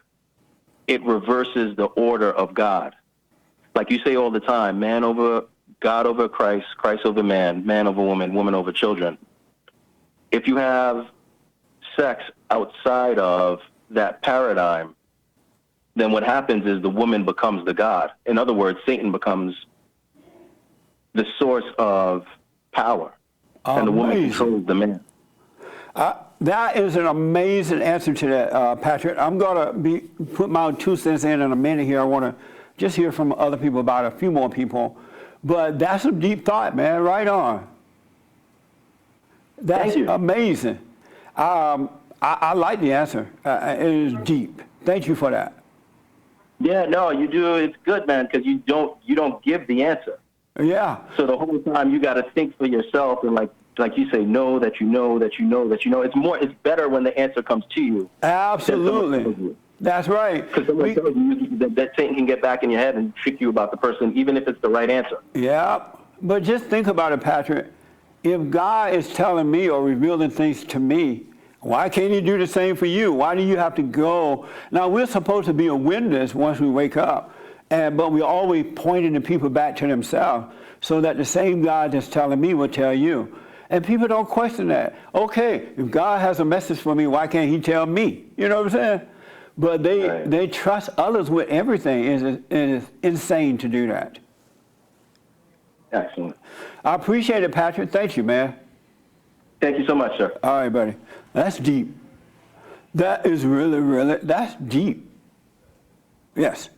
Speaker 7: it reverses the order of God. Like you say all the time, man over God over Christ, Christ over man, man over woman, woman over children. If you have sex outside of that paradigm, then what happens is the woman becomes the God. In other words, Satan becomes the source of power. And the woman controls the man.
Speaker 2: That is an amazing answer to that, Patrick. I'm going to put my 2 cents in a minute here. I want to just hear from other people about a few more people. But that's a deep thought, man. Right on. That's
Speaker 7: Thank you.
Speaker 2: Amazing. I like the answer. It is deep. Thank you for that.
Speaker 7: Yeah, no, you do. It's good, man, because you don't give the answer.
Speaker 2: Yeah.
Speaker 7: So the whole time you got to think for yourself and like you say, know that you know that you know that you know. It's better when the answer comes to you.
Speaker 2: Absolutely. That's right.
Speaker 7: Because someone tells you that Satan can get back in your head and trick you about the person, even if it's the right answer.
Speaker 2: Yeah. But just think about it, Patrick. if God is telling me or revealing things to me, why can't he do the same for you? Why do you have to go? Now, we're supposed to be a witness once we wake up, but we're always pointing the people back to themselves so that the same God that's telling me will tell you. And people don't question that. Okay, if God has a message for me, why can't he tell me? You know what I'm saying? But they trust others with everything. It is insane to do that.
Speaker 7: Excellent.
Speaker 2: I appreciate it, Patrick. Thank you, man.
Speaker 7: Thank you so much, sir.
Speaker 2: All right, buddy. That's deep. That is really, that's deep. Yes.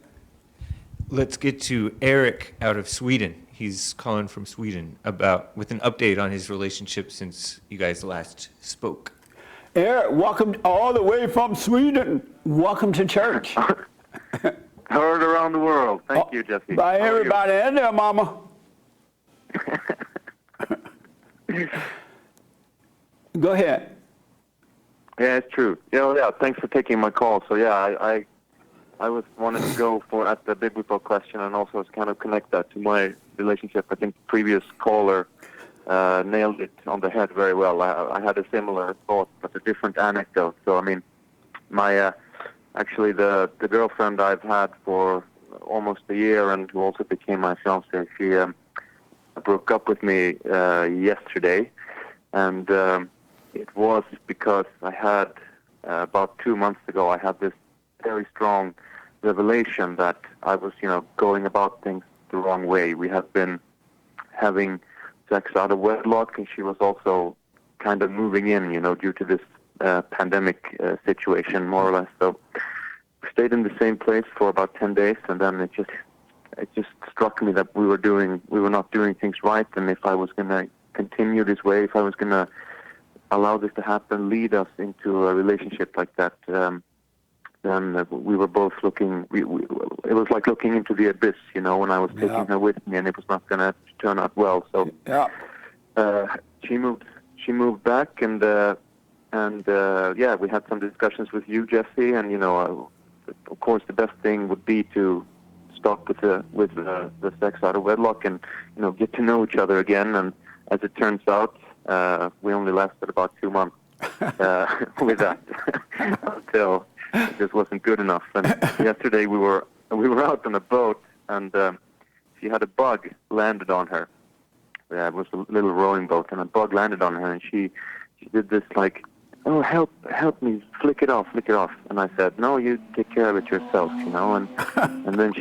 Speaker 5: Let's get to Eric out of Sweden. He's calling from Sweden with an update on his relationship since you guys last spoke.
Speaker 2: Eric, welcome all the way from Sweden. Welcome to church.
Speaker 8: Heard around the world. Thank you, Jesse.
Speaker 2: By
Speaker 8: How are you?
Speaker 2: everybody in there, mama. Go ahead.
Speaker 8: Yeah, it's true. Yeah. Thanks for taking my call. So yeah, I was wanted to go for at the biblical question and also kind of connect that to my relationship. I think the previous caller nailed it on the head very well. I had a similar thought, but a different anecdote. So I mean, my actually the girlfriend I've had for almost a year and who also became my fiancée, she broke up with me yesterday, and it was because I had about 2 months ago I had this very strong revelation that I was, going about things the wrong way. We had been having sex out of wedlock, and she was also kind of moving in, due to this pandemic situation, more or less. So we stayed in the same place for about 10 days, and then it just struck me that we were not doing things right, and if I was going to continue this way, if I was going to allow this to happen, lead us into a relationship like that, then we were both looking, it was like looking into the abyss, when I was taking her with me, and it was not going to turn out well. So she moved back, and we had some discussions with you, Jesse, and of course the best thing would be to stop with the sex out of wedlock and get to know each other again. And as it turns out, we only lasted about 2 months with that until it just wasn't good enough. And yesterday we were out on a boat, and she had a bug landed on her. Yeah, it was a little rowing boat, and a bug landed on her, and she did this like, "Oh, help me, flick it off. And I said, "No, you take care of it yourself," and then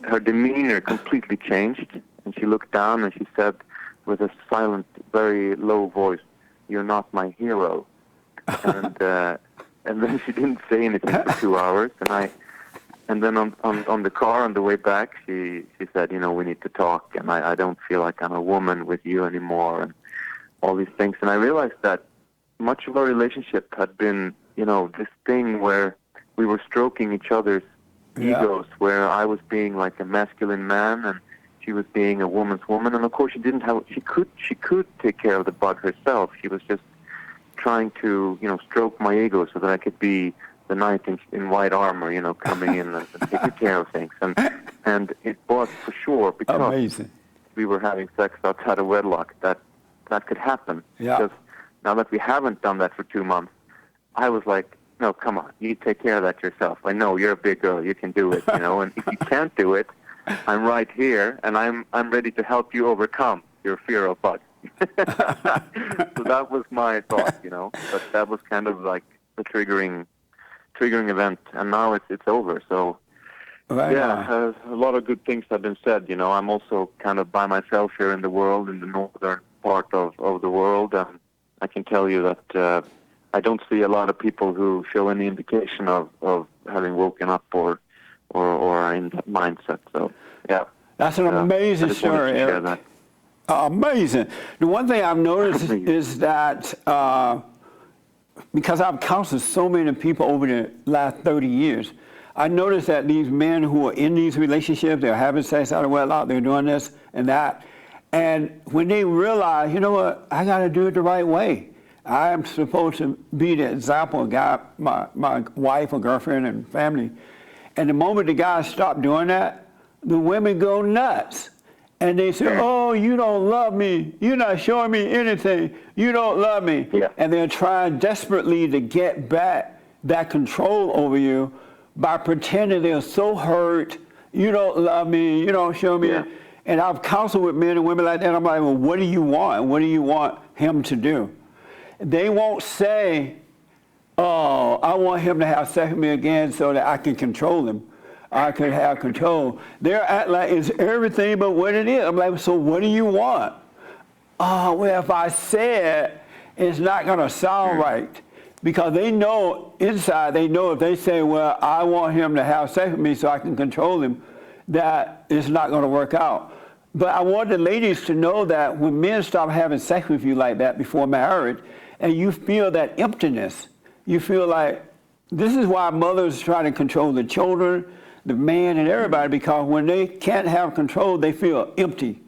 Speaker 8: her demeanor completely changed, and she looked down and she said with a silent, very low voice, "You're not my hero." And then she didn't say anything for 2 hours, and then on the car on the way back, she said, "We need to talk, and I don't feel like I'm a woman with you anymore," and all these things. And I realized that much of our relationship had been, this thing where we were stroking each other's egos, where I was being like a masculine man and she was being a woman's woman. And of course she could take care of the bug herself. She was just trying to, stroke my ego so that I could be the knight in white armor, coming in and taking care of things. And it was for sure because we were having sex outside of wedlock that could happen.
Speaker 2: Yeah.
Speaker 8: Because now that we haven't done that for 2 months, I was like, "No, come on, you take care of that yourself. I know you're a big girl, you can do it, and if you can't do it, I'm right here, and I'm ready to help you overcome your fear of bugs." So that was my thought, but that was kind of like the triggering event, and now it's over. So a lot of good things have been said. I'm also kind of by myself here in the world, in the northern part of the world, and I can tell you that I don't see a lot of people who show any indication of having woken up or in that mindset. So
Speaker 2: that's an amazing
Speaker 8: I just wanted
Speaker 2: story,
Speaker 8: to share
Speaker 2: Eric.
Speaker 8: that.
Speaker 2: Amazing. The one thing I've noticed is that because I've counseled so many people over the last 30 years, I noticed that these men who are in these relationships, they're having sex out of wedlock, they're doing this and that, and when they realize, you know what, I got to do it the right way. I am supposed to be the example of God, my wife or girlfriend and family. And the moment the guys stop doing that, the women go nuts. And they say, oh, you don't love me. You're not showing me anything. You don't love me.
Speaker 8: Yeah.
Speaker 2: And they're trying desperately to get back that control over you by pretending they're so hurt. You don't love me. You don't show me.
Speaker 8: Yeah.
Speaker 2: And I've counseled with men and women like that. I'm like, well, what do you want? What do you want him to do? They won't say, oh, I want him to have sex with me again so that I can control him. I can have control. They're acting like it's everything but what it is. I'm like, so what do you want? Oh, well, if I say it, it's not going to sound right. Because they know inside, they know if they say, well, I want him to have sex with me so I can control him, that it's not going to work out. But I want the ladies to know that when men stop having sex with you like that before marriage, and you feel that emptiness, you feel like, this is why mothers try to control the children, the man and everybody, because when they can't have control, they feel empty.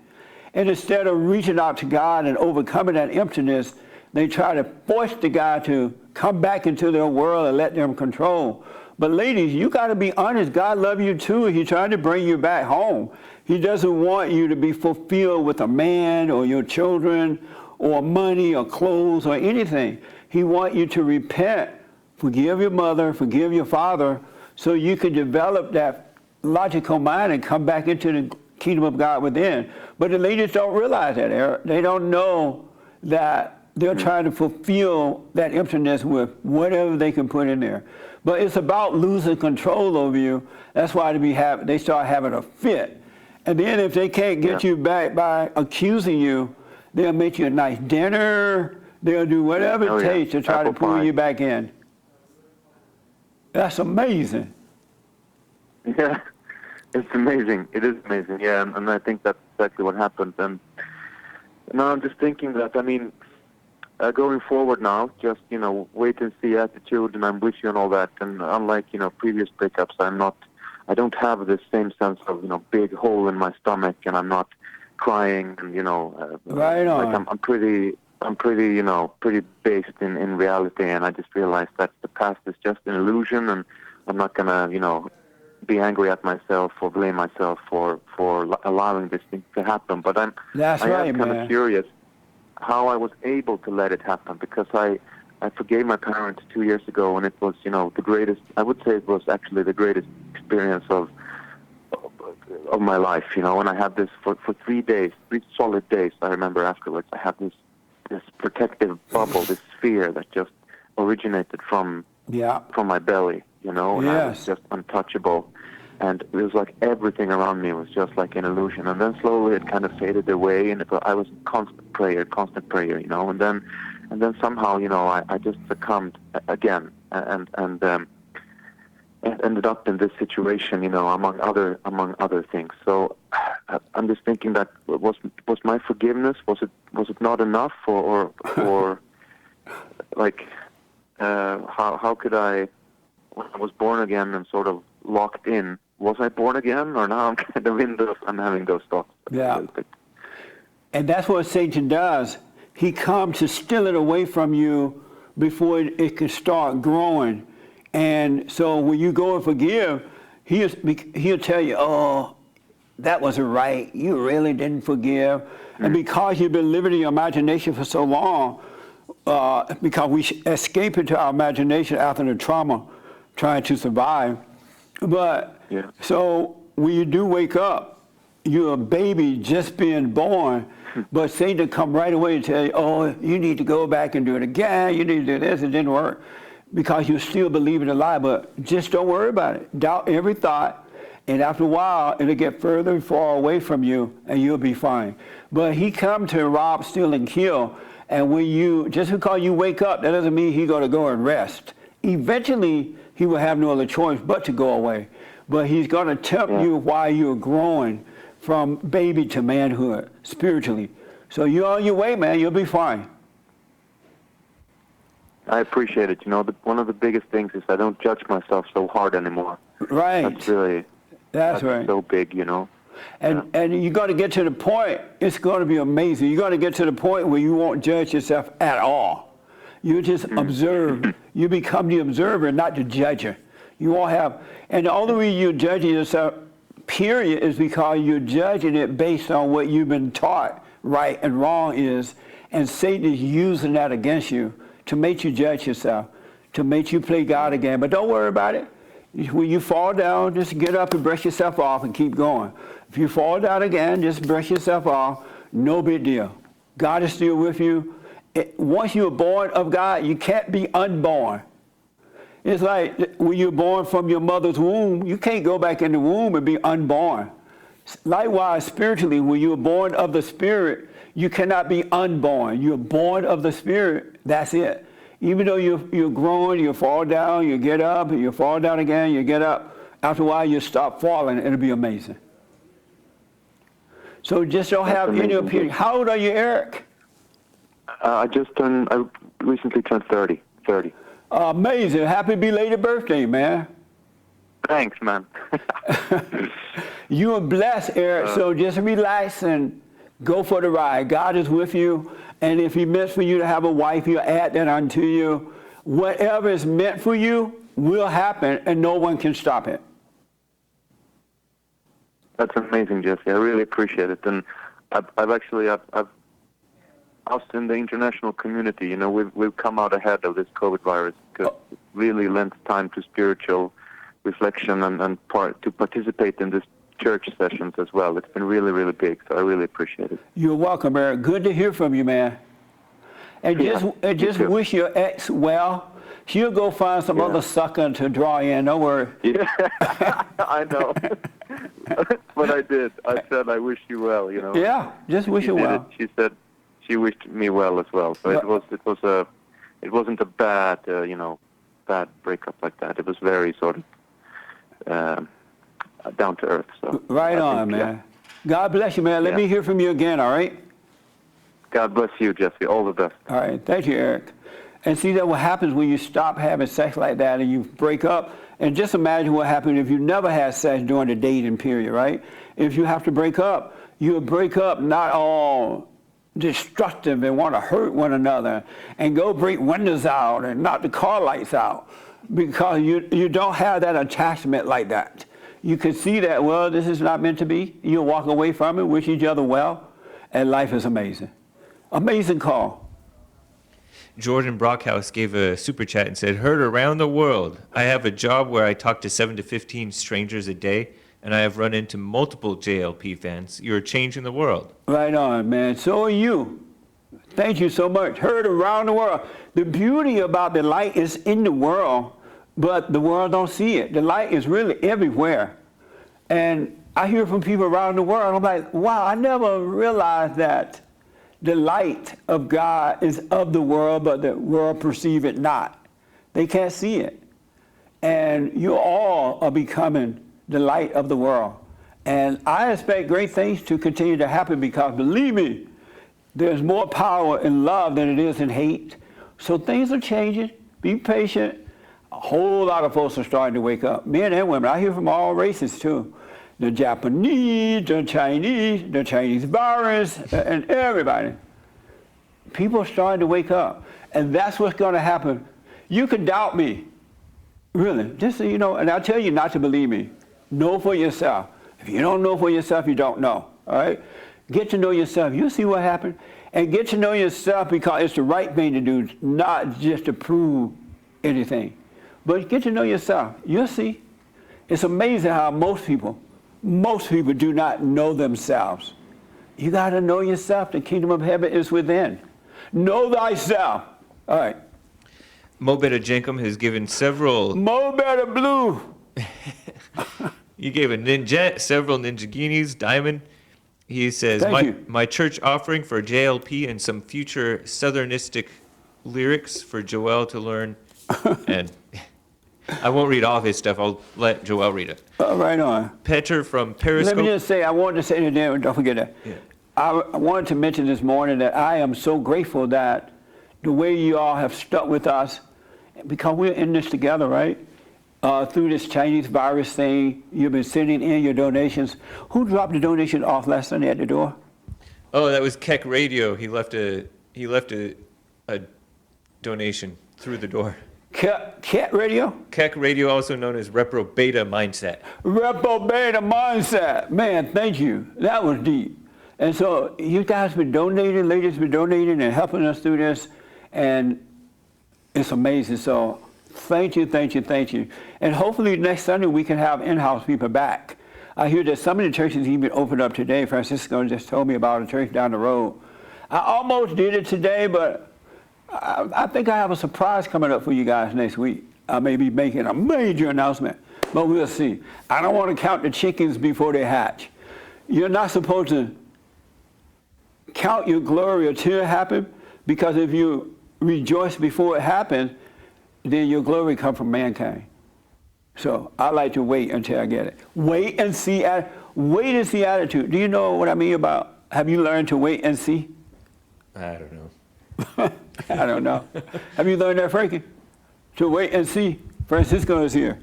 Speaker 2: And instead of reaching out to God and overcoming that emptiness, they try to force the guy to come back into their world and let them control. But ladies, you got to be honest. God loves you too. He's trying to bring you back home. He doesn't want you to be fulfilled with a man or your children or money or clothes or anything. He wants you to repent, forgive your mother, forgive your father, so you can develop that logical mind and come back into the kingdom of God within. But the ladies don't realize that, Eric. They don't know that they're trying to fulfill that emptiness with whatever they can put in there. But it's about losing control over you. That's why they start having a fit. And then if they can't get you back by accusing you, they'll make you a nice dinner. They'll do whatever it takes to try to pull you back in. That's amazing.
Speaker 8: Yeah, it's amazing. It is amazing. Yeah, and I think that's exactly what happened. And now I'm just thinking that, I mean, going forward now, just, wait and see attitude, and I'm with you and all that. And unlike, previous breakups, I don't have this same sense of, big hole in my stomach, and I'm not crying, and,
Speaker 2: right on.
Speaker 8: like I'm pretty, pretty based in reality, and I just realized that the past is just an illusion, and I'm not gonna, be angry at myself or blame myself for allowing this thing to happen. But I am kind of curious how I was able to let it happen, because I forgave my parents 2 years ago, and it was, the greatest, I would say it was actually the greatest experience of my life, and I had this for 3 days, 3 solid days. I remember afterwards I had this protective bubble, this sphere that just originated from my belly, and I was just untouchable. And it was like everything around me was just like an illusion. And then slowly it kind of faded away, and I was in constant prayer, and then somehow, I just succumbed again and ended up in this situation, among other things. So I'm just thinking that was my forgiveness, was it not enough, or like how could I, when I was born again and sort of locked in, was I born again, or now I'm kind of in those, I'm having those thoughts.
Speaker 2: Yeah. And that's what Satan does. He comes to steal it away from you before it can start growing. And so when you go and forgive, he'll tell you, oh, that wasn't right. You really didn't forgive. And because you've been living in your imagination for so long, because we escape into our imagination after the trauma, trying to survive. But so when you do wake up, you're a baby just being born, but Satan come right away and tell you, oh, you need to go back and do it again. You need to do this. It didn't work because you still believe in the lie. But just don't worry about it. Doubt every thought, and after a while, it'll get further and far away from you, and you'll be fine. But he come to rob, steal, and kill. And when just because you wake up, that doesn't mean he's going to go and rest. Eventually, he will have no other choice but to go away. But he's going to tempt you while you're growing from baby to manhood, spiritually. So you're on your way, man. You'll be fine.
Speaker 8: I appreciate it. One of the biggest things is I don't judge myself so hard anymore.
Speaker 2: Right.
Speaker 8: That's right. So big,
Speaker 2: And you got to get to the point, it's going to be amazing. You got to get to the point where you won't judge yourself at all. You just observe. You become the observer, not the judger. You won't have, and the only way you're judging yourself period, is because you're judging it based on what you've been taught right and wrong is, and Satan is using that against you to make you judge yourself, to make you play God again. But don't worry about it. When you fall down, just get up and brush yourself off and keep going. If you fall down again, just brush yourself off. No big deal. God is still with you. Once you're born of God, you can't be unborn. It's like when you're born from your mother's womb, you can't go back in the womb and be unborn. Likewise, spiritually, when you're born of the Spirit, you cannot be unborn. You're born of the Spirit. That's it. Even though you're growing, you fall down, you get up, you fall down again, you get up. After a while, you stop falling, it'll be amazing. So just don't have any opinion. How old are you, Eric?
Speaker 8: I recently turned 30.
Speaker 2: Amazing. Happy belated birthday, man.
Speaker 8: Thanks, man.
Speaker 2: You are blessed, Eric, so just relax and go for the ride. God is with you, and if he meant for you to have a wife, he'll add that unto you. Whatever is meant for you will happen, and no one can stop it.
Speaker 8: That's amazing, Jesse. I really appreciate it. And I've us in the international community, we've come out ahead of this COVID virus because it really lends time to spiritual reflection and to participate in this church sessions as well. It's been really, really big, so I really appreciate it.
Speaker 2: You're welcome, Eric. Good to hear from you, man. And just wish your ex well. She'll go find some other sucker to draw in. Don't worry.
Speaker 8: Yeah, I know. But I did. I said I wish you well.
Speaker 2: Yeah, just wish you well.
Speaker 8: She said she wished me well as well. So it wasn't a bad bad breakup like that. It was very sort of down to earth. So
Speaker 2: right on, man. Yeah. God bless you, man. Let me hear from you again. All right.
Speaker 8: God bless you, Jesse. All the best.
Speaker 2: All right. Thank you, Eric. And see that what happens when you stop having sex like that and you break up. And just imagine what happened if you never had sex during the dating period, right? If you have to break up, you'll break up not all destructive and want to hurt one another and go break windows out and knock the car lights out because you don't have that attachment like that. You can see that, well, this is not meant to be. You'll walk away from it, wish each other well, and life is amazing. Amazing call.
Speaker 5: Jordan Brockhouse gave a super chat and said, heard around the world. I have a job where I talk to 7 to 15 strangers a day, and I have run into multiple JLP fans. You're changing the world.
Speaker 2: Right on, man. So are you. Thank you so much. Heard around the world. The beauty about the light is in the world, but the world don't see it. The light is really everywhere. And I hear from people around the world, I'm like, wow, I never realized that the light of God is of the world, but the world perceive it not. They can't see it. And you all are becoming the light of the world. And I expect great things to continue to happen because, believe me, there's more power in love than it is in hate. So things are changing. Be patient. A whole lot of folks are starting to wake up, men and women. I hear from all races too. The Japanese, the Chinese virus, and everybody. People are starting to wake up. And that's what's going to happen. You can doubt me. Really. Just so you know, and I'll tell you not to believe me. Know for yourself. If you don't know for yourself, you don't know. All right? Get to know yourself. You'll see what happens. And get to know yourself because it's the right thing to do, not just to prove anything. But get to know yourself. You'll see. It's amazing how most people do not know themselves. You got to know yourself. The kingdom of heaven is within. Know thyself. All right.
Speaker 5: Mo Better Jenkum has given several.
Speaker 2: Mo Better Blue.
Speaker 5: You gave several Ninjaginis, Diamond. He says, my church offering for JLP and some future Southernistic lyrics for Joel to learn. And I won't read all his stuff. I'll let Joel read it.
Speaker 2: Right on.
Speaker 5: Petter from Periscope.
Speaker 2: Let me just say, I wanted to say today, don't forget that. Yeah. I wanted to mention this morning that I am so grateful that the way you all have stuck with us, because we're in this together, right? Through this Chinese virus thing, you've been sending in your donations. Who dropped the donation off last Sunday at the door?
Speaker 5: Oh, that was Keck Radio. He left a donation through the door.
Speaker 2: Cat radio?
Speaker 5: Keck Radio, also known as reprobata mindset.
Speaker 2: Reprobate mindset. Man, thank you. That was deep. And so you guys been donating, ladies been donating and helping us through this. And it's amazing. So thank you, thank you, thank you. And hopefully next Sunday we can have in-house people back. I hear that some of the churches even opened up today. Francisco just told me about a church down the road. I almost did it today, but I think I have a surprise coming up for you guys next week. I may be making a major announcement, but we'll see. I don't want to count the chickens before they hatch. You're not supposed to count your glory until it happens, because if you rejoice before it happens, then your glory comes from mankind. So I like to wait until I get it. Wait and see. Wait and see attitude. Do you know what I mean about, have you learned to wait and see?
Speaker 5: I don't know.
Speaker 2: I don't know. Have you learned that, Frankie? To wait and see. Francisco is here.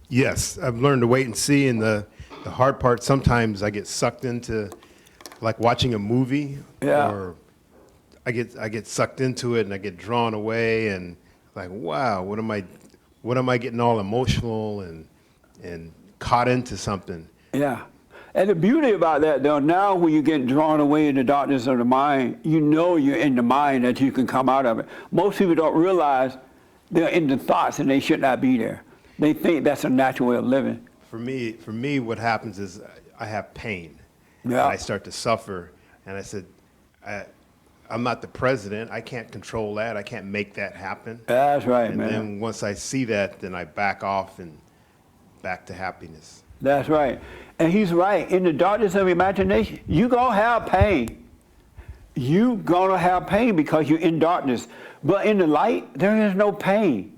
Speaker 9: Yes, I've learned to wait and see, and the hard part, sometimes I get sucked into, like watching a movie,
Speaker 2: Yeah.
Speaker 9: or I get sucked into it and I get drawn away, and like, wow, what am I getting all emotional and caught into something?
Speaker 2: Yeah. And the beauty about that, though, now when you get drawn away in the darkness of the mind, you know you're in the mind, that you can come out of it. Most people don't realize they're in the thoughts and they should not be there. They think that's a natural way of living.
Speaker 9: For me, what happens is I have pain.
Speaker 2: Yeah.
Speaker 9: And I start to suffer, and I said, I'm not the president. I can't control that. I can't make that happen.
Speaker 2: That's right,
Speaker 9: And
Speaker 2: man.
Speaker 9: then once I see that, then I back off and back to happiness.
Speaker 2: That's right. And he's right. In the darkness of imagination, you're going to have pain. You're going to have pain because you're in darkness. But in the light, there is no pain.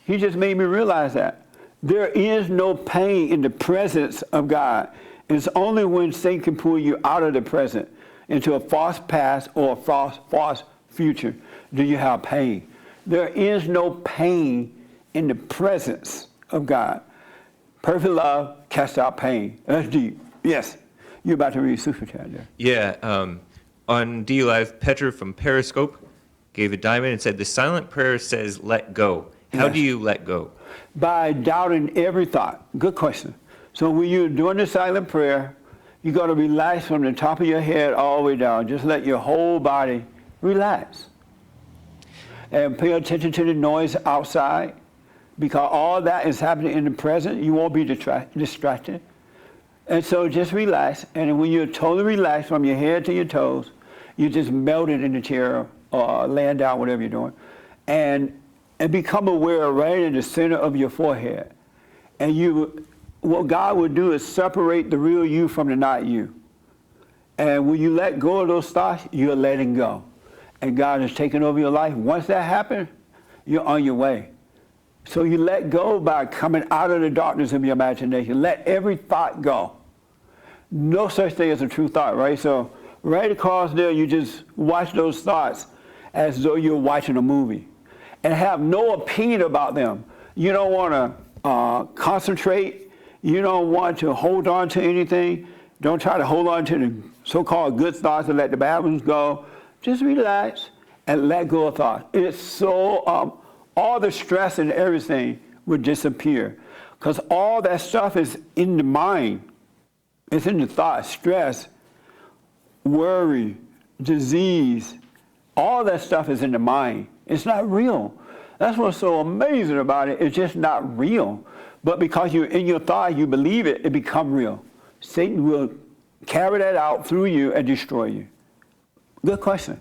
Speaker 2: He just made me realize that. There is no pain in the presence of God. It's only when Satan can pull you out of the present into a false past or a false future do you have pain. There is no pain in the presence of God. Perfect love casts out pain. That's deep. Yes. You're about to read Super Chat there.
Speaker 5: Yeah, on D Live, Petra from Periscope gave a diamond and said, the silent prayer says, let go. How
Speaker 2: Yes.
Speaker 5: do you let go?
Speaker 2: By doubting every thought. Good question. So when you're doing the silent prayer, you got to relax from the top of your head all the way down. Just let your whole body relax. And pay attention to the noise outside, because all that is happening in the present. You won't be distracted. And so just relax. And when you're totally relaxed from your head to your toes, you just melt it in the chair or laying down, whatever you're doing. And become aware right in the center of your forehead. And what God will do is separate the real you from the not you. And when you let go of those thoughts, you're letting go. And God is taking over your life. Once that happens, you're on your way. So you let go by coming out of the darkness of your imagination. Let every thought go. No such thing as a true thought, right? So right across there, you just watch those thoughts as though you're watching a movie. And have no opinion about them. You don't want to concentrate. You don't want to hold on to anything. Don't try to hold on to the so-called good thoughts and let the bad ones go. Just relax and let go of thoughts. It's so, all the stress and everything would disappear. Because all that stuff is in the mind. It's in the thoughts. Stress, worry, disease, all that stuff is in the mind. It's not real. That's what's so amazing about it. It's just not real. But because you're in your thought, you believe it, it becomes real. Satan will carry that out through you and destroy you. Good question.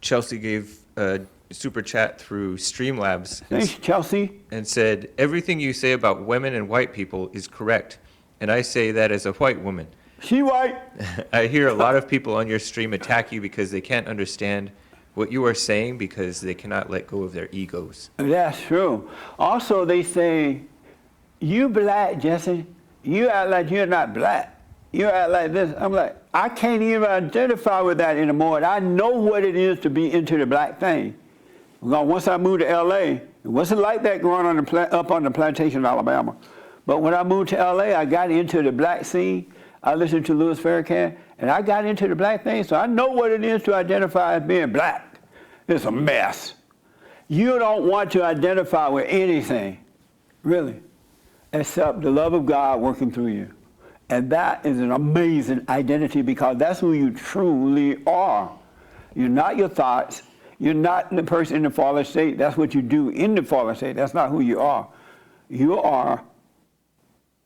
Speaker 5: Chelsea gave a super chat through Streamlabs
Speaker 2: Thanks, Chelsea.
Speaker 5: and said, everything you say about women and white people is correct. And I say that as a white woman.
Speaker 2: She white.
Speaker 5: I hear a lot of people on your stream attack you because they can't understand what you are saying because they cannot let go of their egos.
Speaker 2: That's true. Also, they say, you black, Jesse. You act like you're not black. You act like this. I'm like, I can't even identify with that anymore. And I know what it is to be into the black thing. Because once I moved to LA, it wasn't like that growing up on the plantation in Alabama. But when I moved to LA, I got into the black scene. I listened to Louis Farrakhan, and I got into the black thing, so I know what it is to identify as being black. It's a mess. You don't want to identify with anything, really, except the love of God working through you. And that is an amazing identity because that's who you truly are. You're not your thoughts. You're not the person in the fallen state. That's what you do in the fallen state. That's not who you are. You are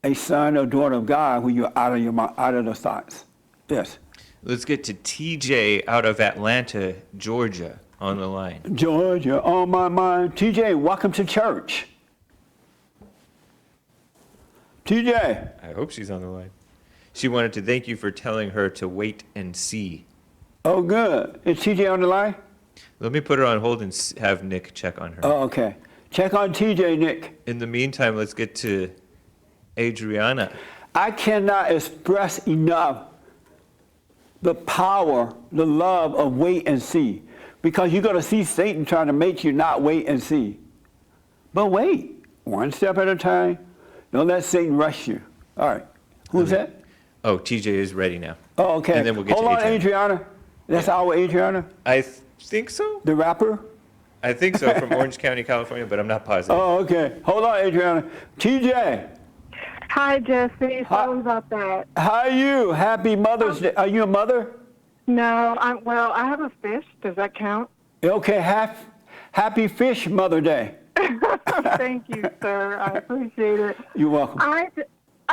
Speaker 2: a son or daughter of God who you're out of your mind, out of those thoughts. Yes.
Speaker 5: Let's get to TJ out of Atlanta, Georgia, on the line.
Speaker 2: Georgia on my mind. TJ, welcome to church. TJ.
Speaker 5: I hope she's on the line. She wanted to thank you for telling her to wait and see.
Speaker 2: Oh, good. Is TJ on the line?
Speaker 5: Let me put her on hold and have Nick check on her.
Speaker 2: Oh, okay. Check on TJ, Nick.
Speaker 5: In the meantime, let's get to Adriana.
Speaker 2: I cannot express enough the power, the love of wait and see. Because you're going to see Satan trying to make you not wait and see. But wait, one step at a time. Don't let Satan rush you. All right. Who's that?
Speaker 5: Oh, TJ is ready now.
Speaker 2: Oh, okay.
Speaker 5: And then we'll get
Speaker 2: Hold
Speaker 5: to
Speaker 2: on, Adriana. That's our Adriana?
Speaker 5: I think so.
Speaker 2: The rapper?
Speaker 5: I think so, from Orange County, California, but I'm not positive.
Speaker 2: Oh, okay. Hold on, Adriana. TJ.
Speaker 10: Hi, Jesse. Sorry about that.
Speaker 2: How are you? Happy Mother's Day. Are you a mother?
Speaker 10: No, I have a fish. Does that count?
Speaker 2: Okay, happy Fish Mother Day.
Speaker 10: Thank you, sir. I appreciate it.
Speaker 2: You're welcome.
Speaker 10: I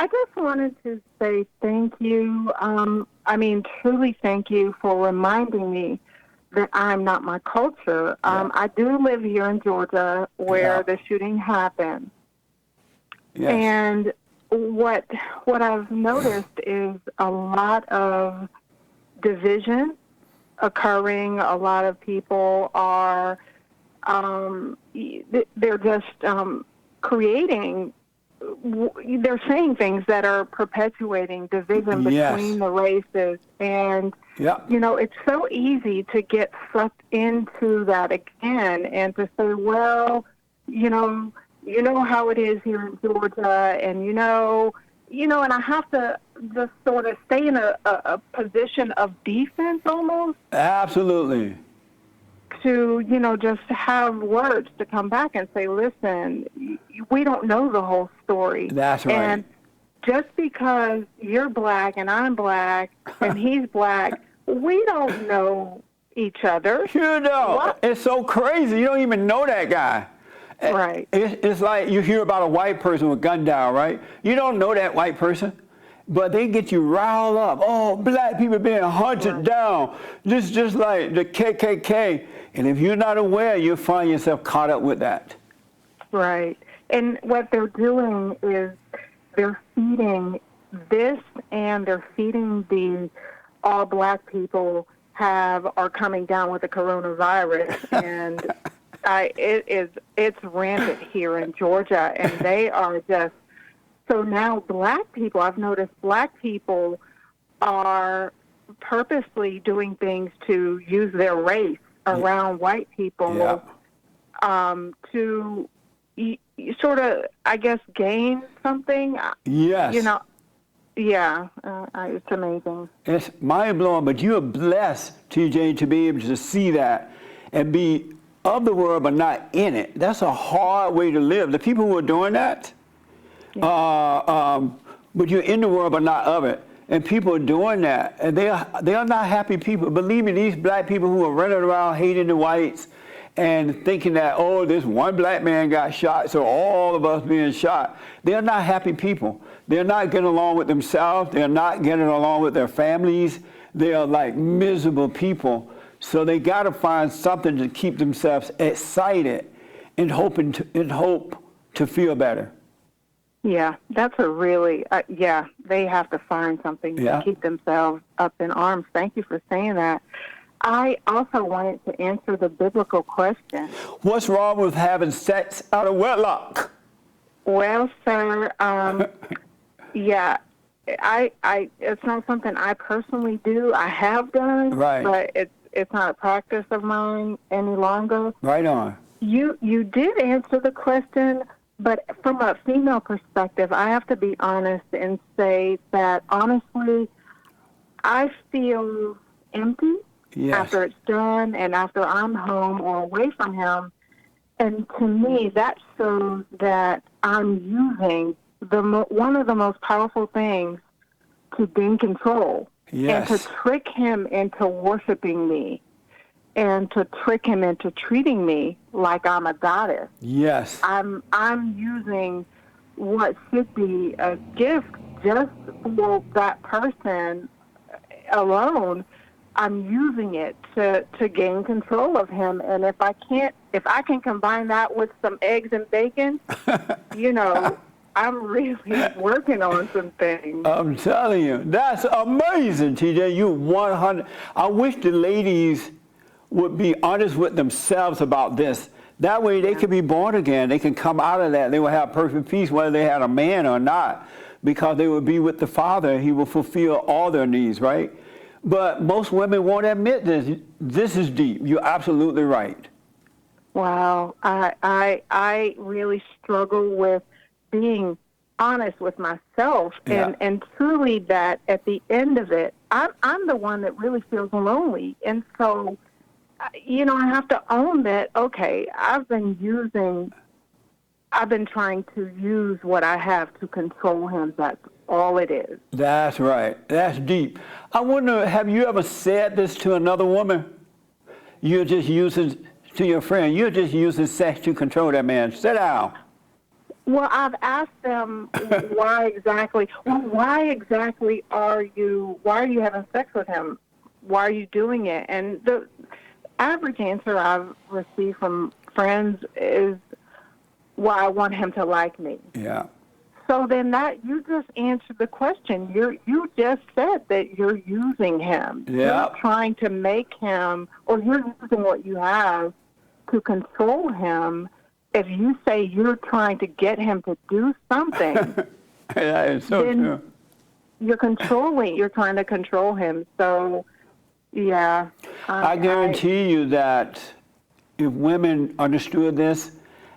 Speaker 10: just wanted to say thank you. Truly thank you for reminding me that I'm not my culture. I do live here in Georgia where the shooting happened.
Speaker 2: Yes.
Speaker 10: And what I've noticed is a lot of division occurring. A lot of people are they're just creating. They're saying things that are perpetuating division between the races, and it's so easy to get sucked into that again, and to say, well, you know how it is here in Georgia, and and I have to just sort of stay in a position of defense almost.
Speaker 2: Absolutely.
Speaker 10: To, just have words to come back and say, listen, we don't know the whole story.
Speaker 2: That's right.
Speaker 10: And just because you're black and I'm black and he's black, we don't know each other.
Speaker 2: You know,
Speaker 10: What?
Speaker 2: It's so crazy. You don't even know that guy.
Speaker 10: Right.
Speaker 2: It's like you hear about a white person with a gun down, right? You don't know that white person, but they get you riled up. Oh, black people being hunted down. This is just like the KKK. And if you're not aware, you'll find yourself caught up with that.
Speaker 10: Right. And what they're doing is they're feeding this, and they're feeding the all black people are coming down with the coronavirus. And it's rampant here in Georgia, and they are just, so now black people, I've noticed black people are purposely doing things to use their race around white people to sort of, I guess, gain something.
Speaker 2: Yes.
Speaker 10: It's amazing.
Speaker 2: It's mind-blowing, but you are blessed, TJ, to be able to see that and be of the world but not in it. That's a hard way to live. The people who are doing that, but you're in the world but not of it. And people are doing that, and they are not happy people. Believe me, these black people who are running around hating the whites and thinking that, oh, this one black man got shot, so all of us being shot. They're not happy people. They're not getting along with themselves. They're not getting along with their families. They are like miserable people. So they got to find something to keep themselves excited and hope to feel better.
Speaker 10: Yeah, that's a really, they have to find something to keep themselves up in arms. Thank you for saying that. I also wanted to answer the biblical question.
Speaker 2: What's wrong with having sex out of wedlock?
Speaker 10: Well, sir, it's not something I personally do. I have done, but it's not a practice of mine any longer.
Speaker 2: Right on.
Speaker 10: You did answer the question. But from a female perspective, I have to be honest and say that, honestly, I feel empty after it's done, and after I'm home or away from him. And to me, that shows that I'm using one of the most powerful things to gain control.
Speaker 2: Yes.
Speaker 10: And to trick him into worshiping me, and to trick him into treating me like I'm a goddess.
Speaker 2: Yes.
Speaker 10: I'm using what should be a gift just for that person alone. I'm using it to gain control of him. And if I can combine that with some eggs and bacon, I'm really working on some things.
Speaker 2: I'm telling you, that's amazing, TJ. You 100. I wish the ladies would be honest with themselves about this. That way they can be born again. They can come out of that. They will have perfect peace whether they had a man or not, because they will be with the Father. He will fulfill all their needs, right? But most women won't admit this. This is deep. You're absolutely right.
Speaker 10: Wow. I really struggle with being honest with myself, and truly that at the end of it, I'm the one that really feels lonely. And so, I have to own that, okay, I've been trying to use what I have to control him. That's all it is.
Speaker 2: That's right. That's deep. I wonder, have you ever said this to another woman? You're just using, to your friend, you're just using sex to control that man. Sit down.
Speaker 10: Well, I've asked them why exactly are you having sex with him? Why are you doing it? And the average answer I've received from friends is, well, I want him to like me.
Speaker 2: Yeah.
Speaker 10: So then that you just answered the question. You just said that you're using him.
Speaker 2: Yeah.
Speaker 10: You're trying to make him, or you're using what you have to control him. If you say you're trying to get him to do something,
Speaker 2: That is so
Speaker 10: then
Speaker 2: true.
Speaker 10: you're trying to control him. So, yeah.
Speaker 2: I guarantee you that if women understood this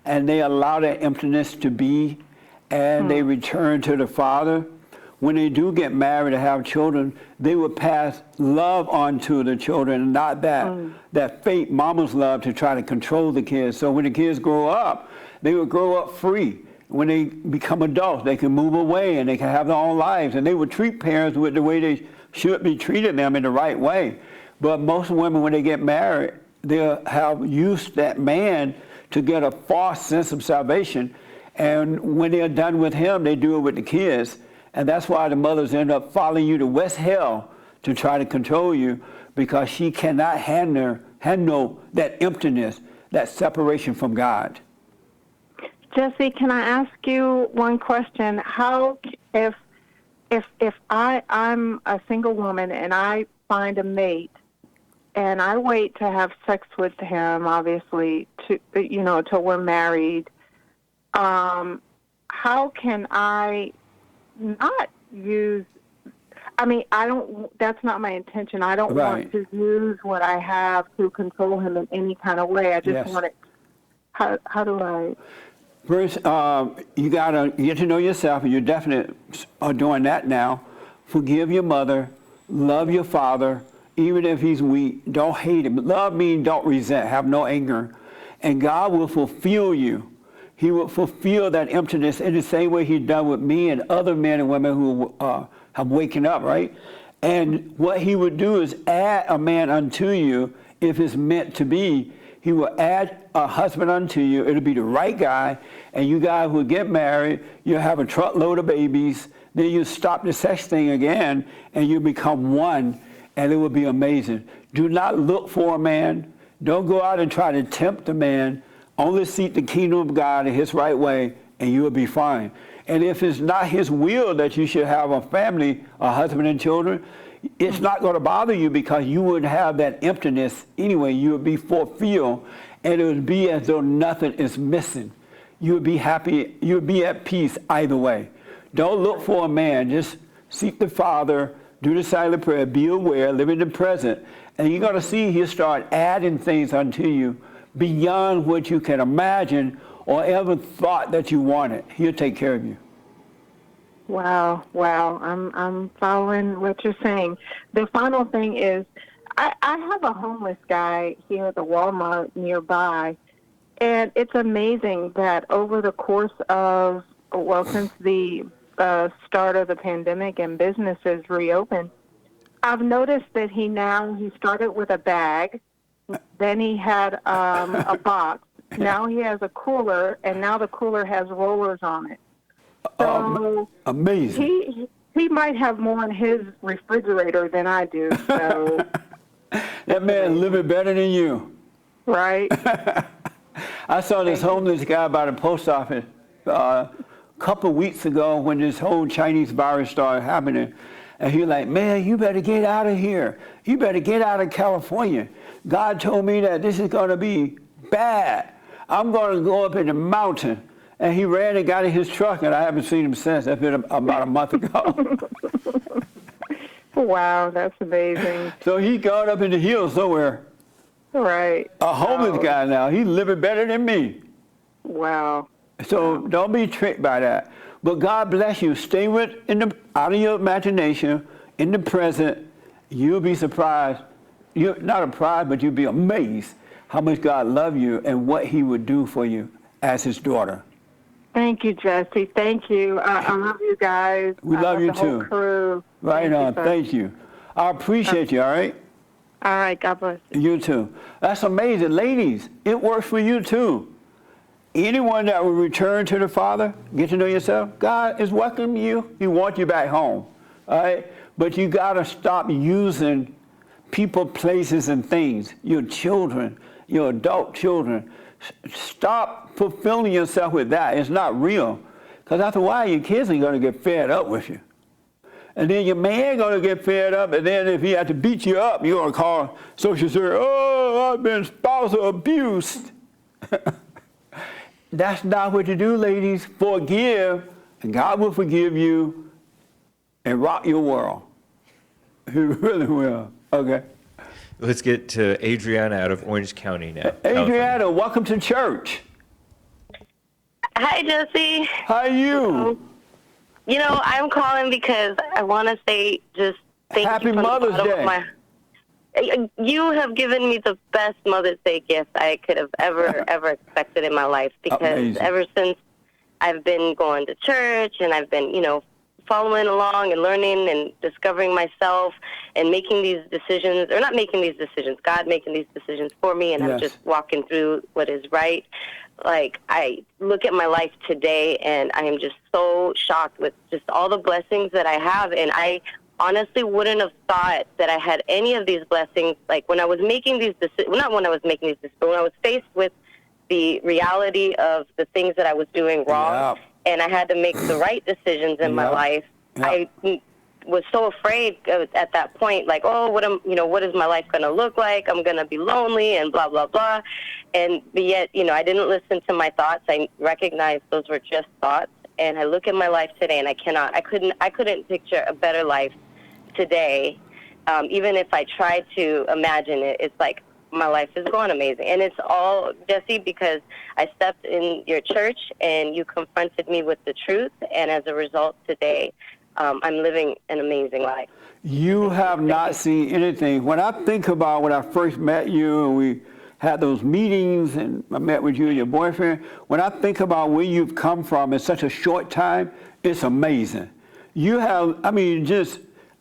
Speaker 2: and they allow that emptiness to be, and they return to the Father, when they do get married and have children, they will pass love on to the children, and not that fake mama's love to try to control the kids. So when the kids grow up, they will grow up free. When they become adults, they can move away and they can have their own lives, and they will treat parents with the way they should be treating them in the right way. But most women, when they get married, they'll have used that man to get a false sense of salvation. And when they're done with him, they do it with the kids. And that's why the mothers end up following you to West Hell to try to control you, because she cannot handle that emptiness, that separation from God.
Speaker 10: Jesse, can I ask you one question? How, if I'm a single woman and I find a mate and I wait to have sex with him, obviously, till we're married, how can I not use, that's not my intention. I don't want to use what I have to control him in any kind of way. I just want it, how do I?
Speaker 2: First, you got to get to know yourself, and you definitely are doing that now. Forgive your mother, love your father, even if he's weak. Don't hate him. Love means don't resent, have no anger. And God will fulfill you. He will fulfill that emptiness in the same way he's done with me and other men and women who have waken up, right? And what he would do is add a man unto you if it's meant to be. He will add a husband unto you. It'll be the right guy, and you guys will get married. You'll have a truckload of babies. Then you stop the sex thing again, and you become one, and it will be amazing. Do not look for a man. Don't go out and try to tempt a man. Only seek the kingdom of God in his right way, and you will be fine. And if it's not his will that you should have a family, a husband and children, it's not going to bother you, because you would have that emptiness anyway. You would be fulfilled, and it would be as though nothing is missing. You would be happy. You would be at peace either way. Don't look for a man. Just seek the Father, do the silent prayer, be aware, live in the present, and you're going to see he'll start adding things unto you beyond what you can imagine or ever thought that you wanted. He'll take care of you.
Speaker 10: Wow. I'm following what you're saying. The final thing is, I have a homeless guy here at the Walmart nearby, And it's amazing that over the course of, well, since the start of the pandemic and businesses reopened, I've noticed that he started with a bag, then he had a box, now he has a cooler, and now the cooler has rollers on it. So
Speaker 2: amazing.
Speaker 10: He might have more in his refrigerator than I do. So
Speaker 2: that man living better than you.
Speaker 10: Right.
Speaker 2: I saw this homeless guy by the post office a couple of weeks ago when this whole Chinese virus started happening. And he was like, man, you better get out of here. You better get out of California. God told me that this is going to be bad. I'm going to go up in the mountain. And he ran and got in his truck, and I haven't seen him since. That's been about a month ago.
Speaker 10: Wow, that's amazing.
Speaker 2: So he gone up in the hills somewhere.
Speaker 10: Right.
Speaker 2: A homeless guy now. He's living better than me.
Speaker 10: Wow.
Speaker 2: So don't be tricked by that. But God bless you. Stay out of your imagination, in the present. You'll be surprised. You're not surprised, but you'll be amazed how much God loves you and what he would do for you as his daughter.
Speaker 10: Thank you, Jesse. Thank you. I love you guys.
Speaker 2: We love you
Speaker 10: the whole
Speaker 2: too.
Speaker 10: Crew.
Speaker 2: Right on. Thank you. I appreciate you, all right?
Speaker 10: All right. God bless you.
Speaker 2: You too. That's amazing. Ladies, it works for you too. Anyone that will return to the Father, get to know yourself, God is welcoming you. He wants you back home. All right? But you got to stop using people, places, and things. Your children, your adult children. Stop fulfilling yourself with that. It's not real. Because after a while, your kids are going to get fed up with you. And then your man going to get fed up, and then if he has to beat you up, you're going to call social service, oh, I've been spousal abused. That's not what you do, ladies. Forgive, and God will forgive you and rock your world. He really will. Okay.
Speaker 5: Let's get to Adriana out of Orange County now.
Speaker 2: Adriana, welcome to church.
Speaker 11: Hi, Jesse.
Speaker 2: How are you?
Speaker 11: You know, I'm calling because I want to say just thank
Speaker 2: Happy
Speaker 11: you from
Speaker 2: Mother's
Speaker 11: the bottom
Speaker 2: Day.
Speaker 11: of my. You have given me the best Mother's Day gift I could have ever expected in my life, because
Speaker 2: Amazing.
Speaker 11: ever since I've been going to church and I've been, following along and learning and discovering myself and making these decisions, or not making these decisions, God making these decisions for me, and I'm just walking through what is right. Like, I look at my life today and I am just so shocked with just all the blessings that I have, and I honestly wouldn't have thought that I had any of these blessings, like when I was making these decisions, not when I was making these decisions, but when I was faced with the reality of the things that I was doing wrong, and I had to make the right decisions in my life. I was so afraid at that point, like, oh, what is my life going to look like? I'm going to be lonely and blah, blah, blah. But yet, I didn't listen to my thoughts. I recognized those were just thoughts. And I look at my life today, and I couldn't picture a better life today. Even if I tried to imagine it, it's like my life is going amazing. And it's all, Jesse, because I stepped in your church and you confronted me with the truth. And as a result today, I'm living an amazing life.
Speaker 2: You have not seen anything. When I think about when I first met you and we had those meetings and I met with you and your boyfriend, when I think about where you've come from in such a short time, it's amazing. You have, I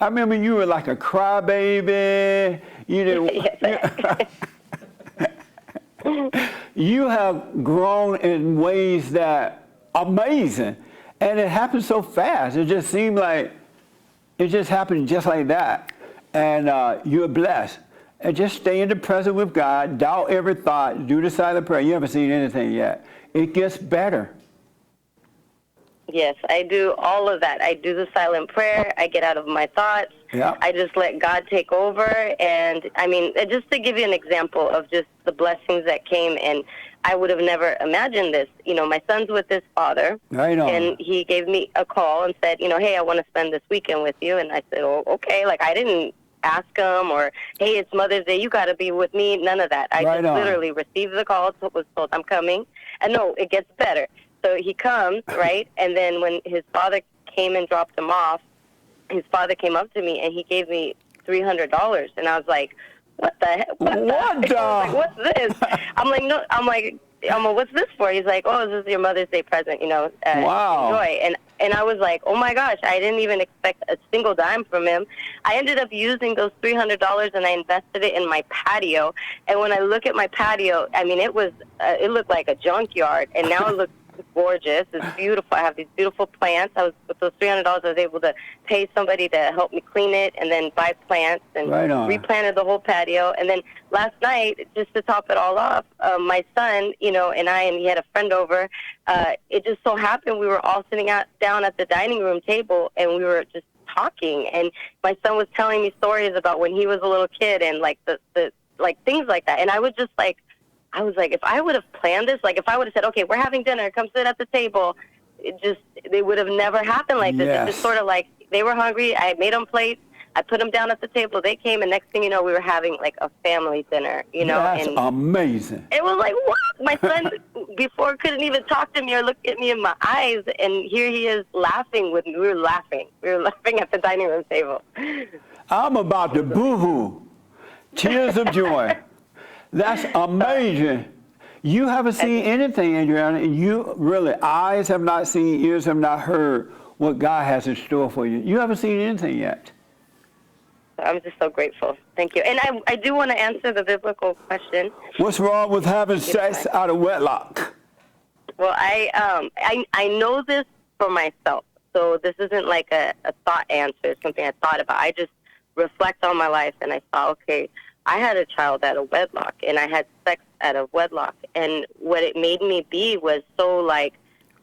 Speaker 2: remember you were like a crybaby. You have grown in ways that are amazing. And it happened so fast. It just seemed like it just happened just like that. And you're blessed. And just stay in the presence with God, doubt every thought, do the silent prayer. You haven't seen anything yet. It gets better.
Speaker 11: Yes, I do all of that. I do the silent prayer. I get out of my thoughts.
Speaker 2: Yeah.
Speaker 11: I just let God take over. And, just to give you an example of just the blessings that came, and I would have never imagined this. My son's with his father.
Speaker 2: Right on.
Speaker 11: And he gave me a call and said, hey, I want to spend this weekend with you. And I said, oh, okay. Like, I didn't ask him or, hey, it's Mother's Day, you got to be with me. None of that. I just literally received the call, was told I'm coming. And no, it gets better. So he comes, right? And then when his father came and dropped him off, his father came up to me and he gave me $300. And I was like, what the heck? What's this? I'm like, what's this for? He's like, oh, this is your Mother's Day present,
Speaker 2: Wow.
Speaker 11: enjoy. And I was like, oh my gosh, I didn't even expect a single dime from him. I ended up using those $300 and I invested it in my patio. And when I look at my patio, I mean, it looked like a junkyard, and now it looks gorgeous. It's beautiful. I have these beautiful plants. With those $300, I was able to pay somebody to help me clean it and then buy plants and
Speaker 2: Right on.
Speaker 11: replanted the whole patio. And then last night, just to top it all off, my son, and he had a friend over. It just so happened we were all sitting down at the dining room table, and we were just talking. And my son was telling me stories about when he was a little kid and like the things like that. And I was like, if I would have planned this, like if I would have said, okay, we're having dinner, come sit at the table, they would have never happened like this.
Speaker 2: Yes.
Speaker 11: It's just sort of like they were hungry. I made them plates. I put them down at the table. They came, and next thing you know, we were having like a family dinner,
Speaker 2: That's
Speaker 11: and
Speaker 2: amazing.
Speaker 11: it was like, what? My son before couldn't even talk to me or look at me in my eyes, and here he is laughing with me. We were laughing at the dining room table.
Speaker 2: I'm about to boo-hoo. Tears of joy. That's amazing. You haven't seen anything, Adriana. You really, eyes have not seen, ears have not heard what God has in store for you. You haven't seen anything yet.
Speaker 11: I'm just so grateful. Thank you. And I do want to answer the biblical question.
Speaker 2: What's wrong with having sex out of wedlock?
Speaker 11: Well, I know this for myself. So this isn't like a thought answer. It's something I thought about. I just reflect on my life, and I thought, okay, I had a child out of wedlock, and I had sex out of wedlock. And what it made me be was so, like,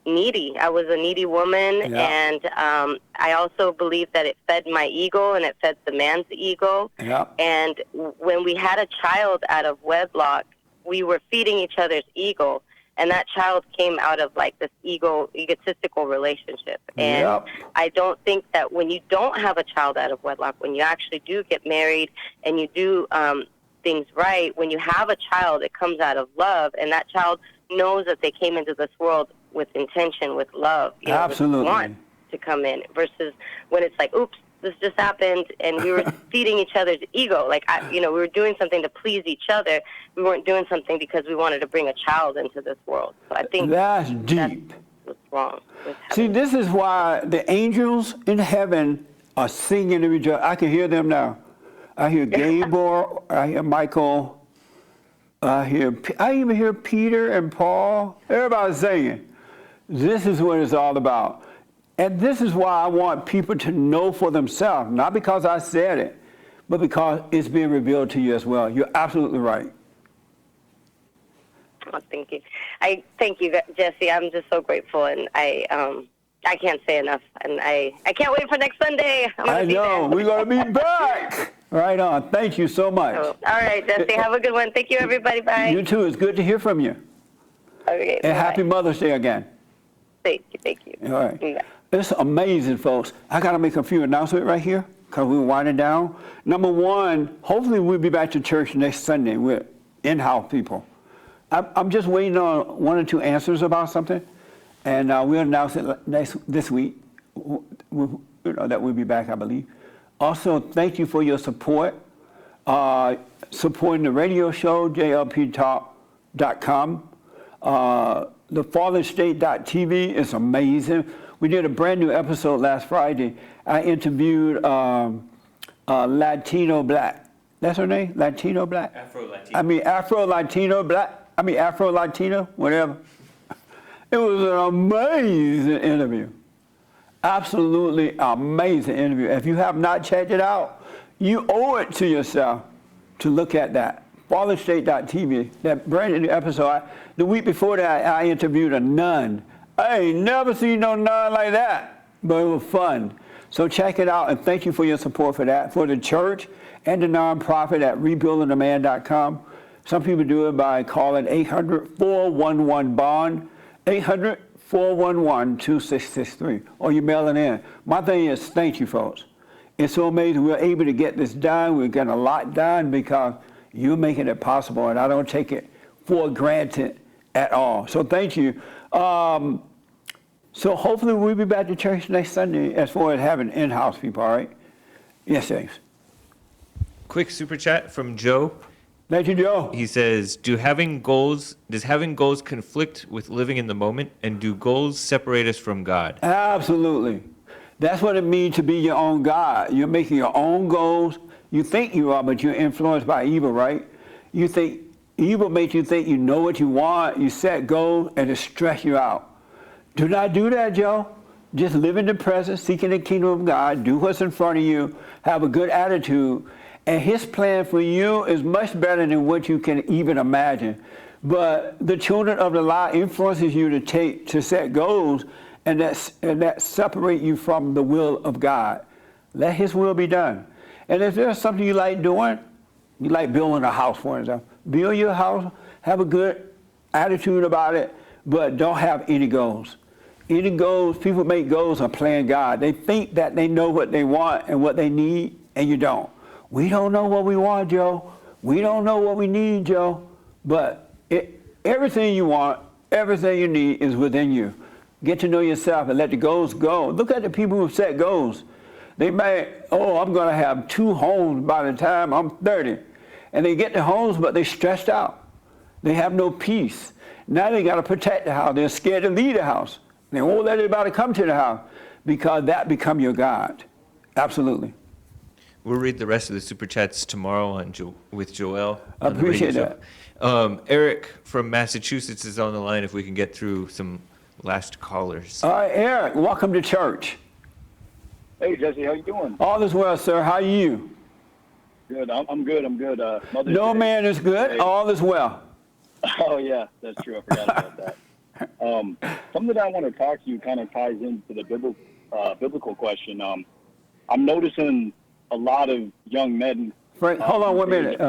Speaker 11: needy. I was a needy woman, and I also believe that it fed my ego, and it fed the man's ego.
Speaker 2: Yeah.
Speaker 11: And when we had a child out of wedlock, we were feeding each other's ego, and that child came out of, like, this egotistical relationship. And I don't think that when you don't have a child out of wedlock, when you actually do get married and you do things right, when you have a child, it comes out of love, and that child knows that they came into this world with intention, with love,
Speaker 2: Absolutely.
Speaker 11: With want to come in, versus when it's like, oops, this just happened, and we were feeding each other's ego. Like, we were doing something to please each other. We weren't doing something because we wanted to bring a child into this world. So I think
Speaker 2: that's deep.
Speaker 11: That's what's wrong with
Speaker 2: See, this is why the angels in heaven are singing to each other. I can hear them now. I hear Gabriel, I hear Michael, I even hear Peter and Paul. Everybody's singing. This is what it's all about. And this is why I want people to know for themselves, not because I said it, but because it's being revealed to you as well. You're absolutely right.
Speaker 11: Oh, thank you. I thank you, Jesse. I'm just so grateful, and I can't say enough. And I can't wait for next Sunday.
Speaker 2: I know. We're going to be back. Right on. Thank you so much.
Speaker 11: Oh, all right, Jesse. Have a good one. Thank you, everybody. Bye.
Speaker 2: You too. It's good to hear from you.
Speaker 11: Okay.
Speaker 2: And
Speaker 11: bye.
Speaker 2: happy Mother's Day again.
Speaker 11: Thank you.
Speaker 2: All right.
Speaker 11: Bye.
Speaker 2: It's amazing, folks. I got to make a few announcements right here because we're winding down. Number one, hopefully we'll be back to church next Sunday with in-house people. I'm just waiting on one or two answers about something, and we'll announce it this week that we'll be back, I believe. Also, thank you for your support, supporting the radio show, jlptalk.com. The fatherstate.tv is amazing. We did a brand new episode last Friday. I interviewed Latino Black. That's her name? Latino Black? Afro-Latino, whatever. It was an amazing interview. Absolutely amazing interview. If you have not checked it out, you owe it to yourself to look at that. fatherstate.tv, that brand new episode. The week before that, I interviewed a nun. I ain't never seen no nun like that, but it was fun. So check it out, and thank you for your support for that, for the church and the nonprofit at rebuildingtheman.com. Some people do it by calling 800-411-BOND, 800-411-2663, or you mail it in. My thing is, thank you, folks. It's so amazing we're able to get this done. We're getting a lot done because you're making it possible, and I don't take it for granted at all. So thank you. So hopefully we'll be back to church next Sunday as far as having in-house people, all right? Yes, James.
Speaker 5: Quick super chat from Joe.
Speaker 2: Thank you, Joe.
Speaker 5: He says, does having goals conflict with living in the moment, and do goals separate us from God?
Speaker 2: Absolutely. That's what it means to be your own God. You're making your own goals. You think you are, but you're influenced by evil, right? You think evil makes you think you know what you want. You set goals, and it stress you out. Do not do that, Joe. Just live in the present, seeking the kingdom of God. Do what's in front of you. Have a good attitude. And his plan for you is much better than what you can even imagine. But the children of the lie influences you to set goals, and that separate you from the will of God. Let his will be done. And if there's something you like doing, you like building a house, for example, build your house, have a good attitude about it, but don't have any goals. Any goals, people make goals and playing God. They think that they know what they want and what they need, and you don't. We don't know what we want, Joe. We don't know what we need, Joe. But everything you want, everything you need is within you. Get to know yourself and let the goals go. Look at the people who set goals. They may, I'm going to have 2 homes by the time I'm 30. And they get the homes, but they're stressed out. They have no peace. Now they got to protect the house. They're scared to leave the house. They won't let anybody come to the house because that become your God. Absolutely.
Speaker 5: We'll read the rest of the Super Chats tomorrow with Joel.
Speaker 2: I appreciate that.
Speaker 5: Eric from Massachusetts is on the line if we can get through some last callers.
Speaker 2: All right, Eric, welcome to church.
Speaker 12: Hey, Jesse, how you doing?
Speaker 2: All is well, sir. How are you?
Speaker 12: Good. I'm good. I'm good.
Speaker 2: No man is good. All is well.
Speaker 12: Oh, yeah, that's true. I forgot about that. Something that I want to talk to you kind of ties into the biblical question. I'm noticing a lot of young men.
Speaker 2: Frank, hold on 1 minute.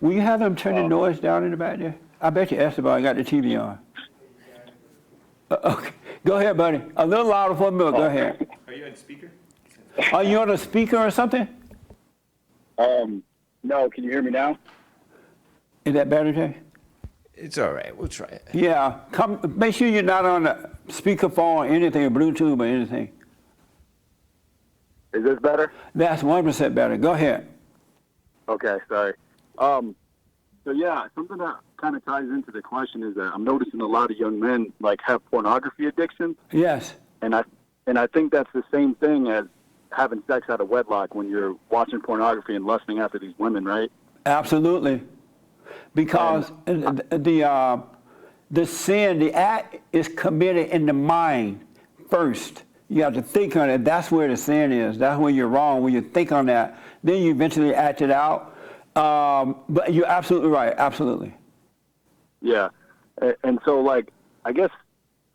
Speaker 2: Will you have them turn the noise down in the back there? I bet you Esteban got the TV on. Okay. Go ahead, buddy. A little louder for a minute. Go ahead.
Speaker 5: Are you on speaker?
Speaker 2: Are you on a speaker or something?
Speaker 12: No. Can you hear me now?
Speaker 2: Is that better, Jay?
Speaker 5: It's all right. We'll try it.
Speaker 2: Yeah. Make sure you're not on a speakerphone or anything, or Bluetooth or anything.
Speaker 12: Is this better?
Speaker 2: That's 100% better. Go ahead.
Speaker 12: Okay, sorry. So yeah, something that kind of ties into the question is that I'm noticing a lot of young men have pornography addictions.
Speaker 2: Yes.
Speaker 12: And I think that's the same thing as having sex out of wedlock when you're watching pornography and lusting after these women, right?
Speaker 2: Absolutely. Because the sin, the act is committed in the mind first. You have to think on it. That's where the sin is. That's where you're wrong. When you think on that, then you eventually act it out. But you're absolutely right. Absolutely.
Speaker 12: Yeah. And so, I guess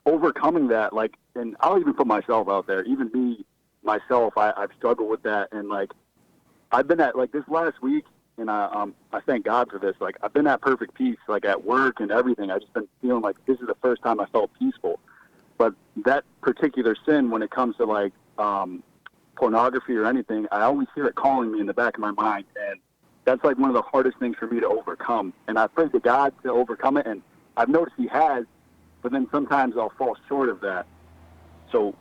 Speaker 12: overcoming that, and I'll even put myself out there, even me, myself, I've struggled with that. And, I've been at, this last week, and I thank God for this. I've been at perfect peace, at work and everything. I've just been feeling like this is the first time I felt peaceful. But that particular sin, when it comes to, pornography or anything, I always hear it calling me in the back of my mind. And that's, one of the hardest things for me to overcome. And I pray to God to overcome it, and I've noticed he has, but then sometimes I'll fall short of that. So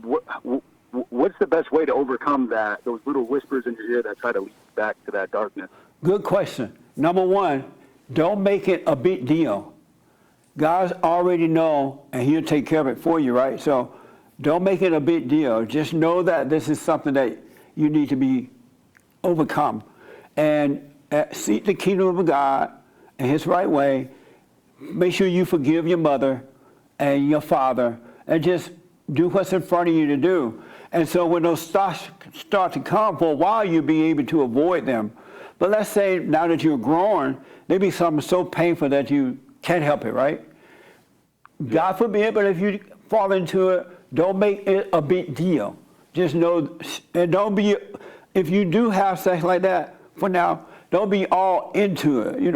Speaker 12: what's the best way to overcome those little whispers in your ear that try to lead you back to that darkness?
Speaker 2: Good question. Number 1, don't make it a big deal. God already know, and he'll take care of it for you, right? So don't make it a big deal. Just know that this is something that you need to be overcome. And seek the kingdom of God in his right way. Make sure you forgive your mother and your father, and just do what's in front of you to do. And so when those thoughts start to come, for a while you'll be able to avoid them. But let's say now that you're growing, there be something so painful that you can't help it, right? God forbid, but if you fall into it, don't make it a big deal. Just know, and don't be, if you do have sex like that, for now, don't be all into it.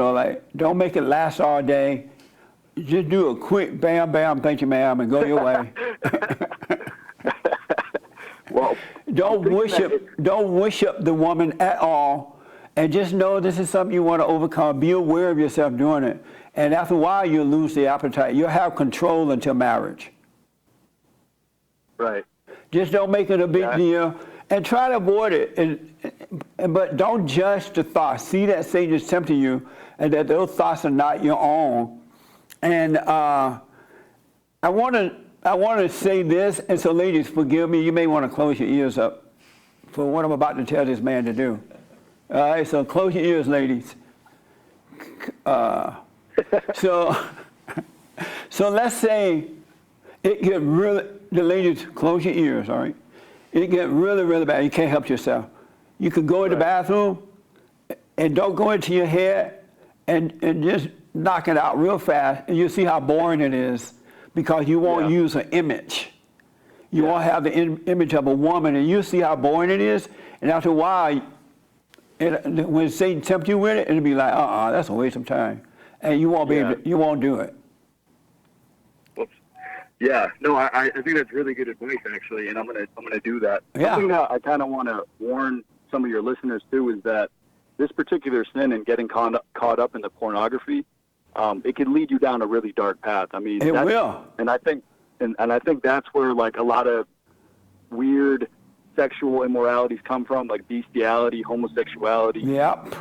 Speaker 2: Don't make it last all day. Just do a quick bam, bam, thank you, ma'am, and go your way.
Speaker 12: Well,
Speaker 2: don't worship the woman at all, and just know this is something you want to overcome. Be aware of yourself doing it, and after a while, you'll lose the appetite. You'll have control until marriage.
Speaker 12: Right.
Speaker 2: Just don't make it a big deal, and try to avoid it. But don't judge the thoughts. See that Satan is tempting you, and that those thoughts are not your own. And I want to say this, and so ladies, forgive me. You may want to close your ears up for what I'm about to tell this man to do. All right, so close your ears, ladies. So let's say it get really, the ladies, close your ears, all right? It get really, really bad. You can't help yourself. You can go in the bathroom and don't go into your head and just knock it out real fast, and you'll see how boring it is because you won't use an image. You won't have the image of a woman, and you'll see how boring it is, and after a while, when Satan tempts you with it, it'll be like, that's a waste of time. And you won't be able to, you won't do it.
Speaker 12: Yeah, no, I think that's really good advice, actually, and I'm gonna do that.
Speaker 2: Yeah.
Speaker 12: Something that I kind of want to warn some of your listeners too is that this particular sin and getting caught up in the pornography, it can lead you down a really dark path. I mean,
Speaker 2: it will.
Speaker 12: And I think, and I think that's where like a lot of weird sexual immoralities come from, like bestiality, homosexuality.
Speaker 2: Yep.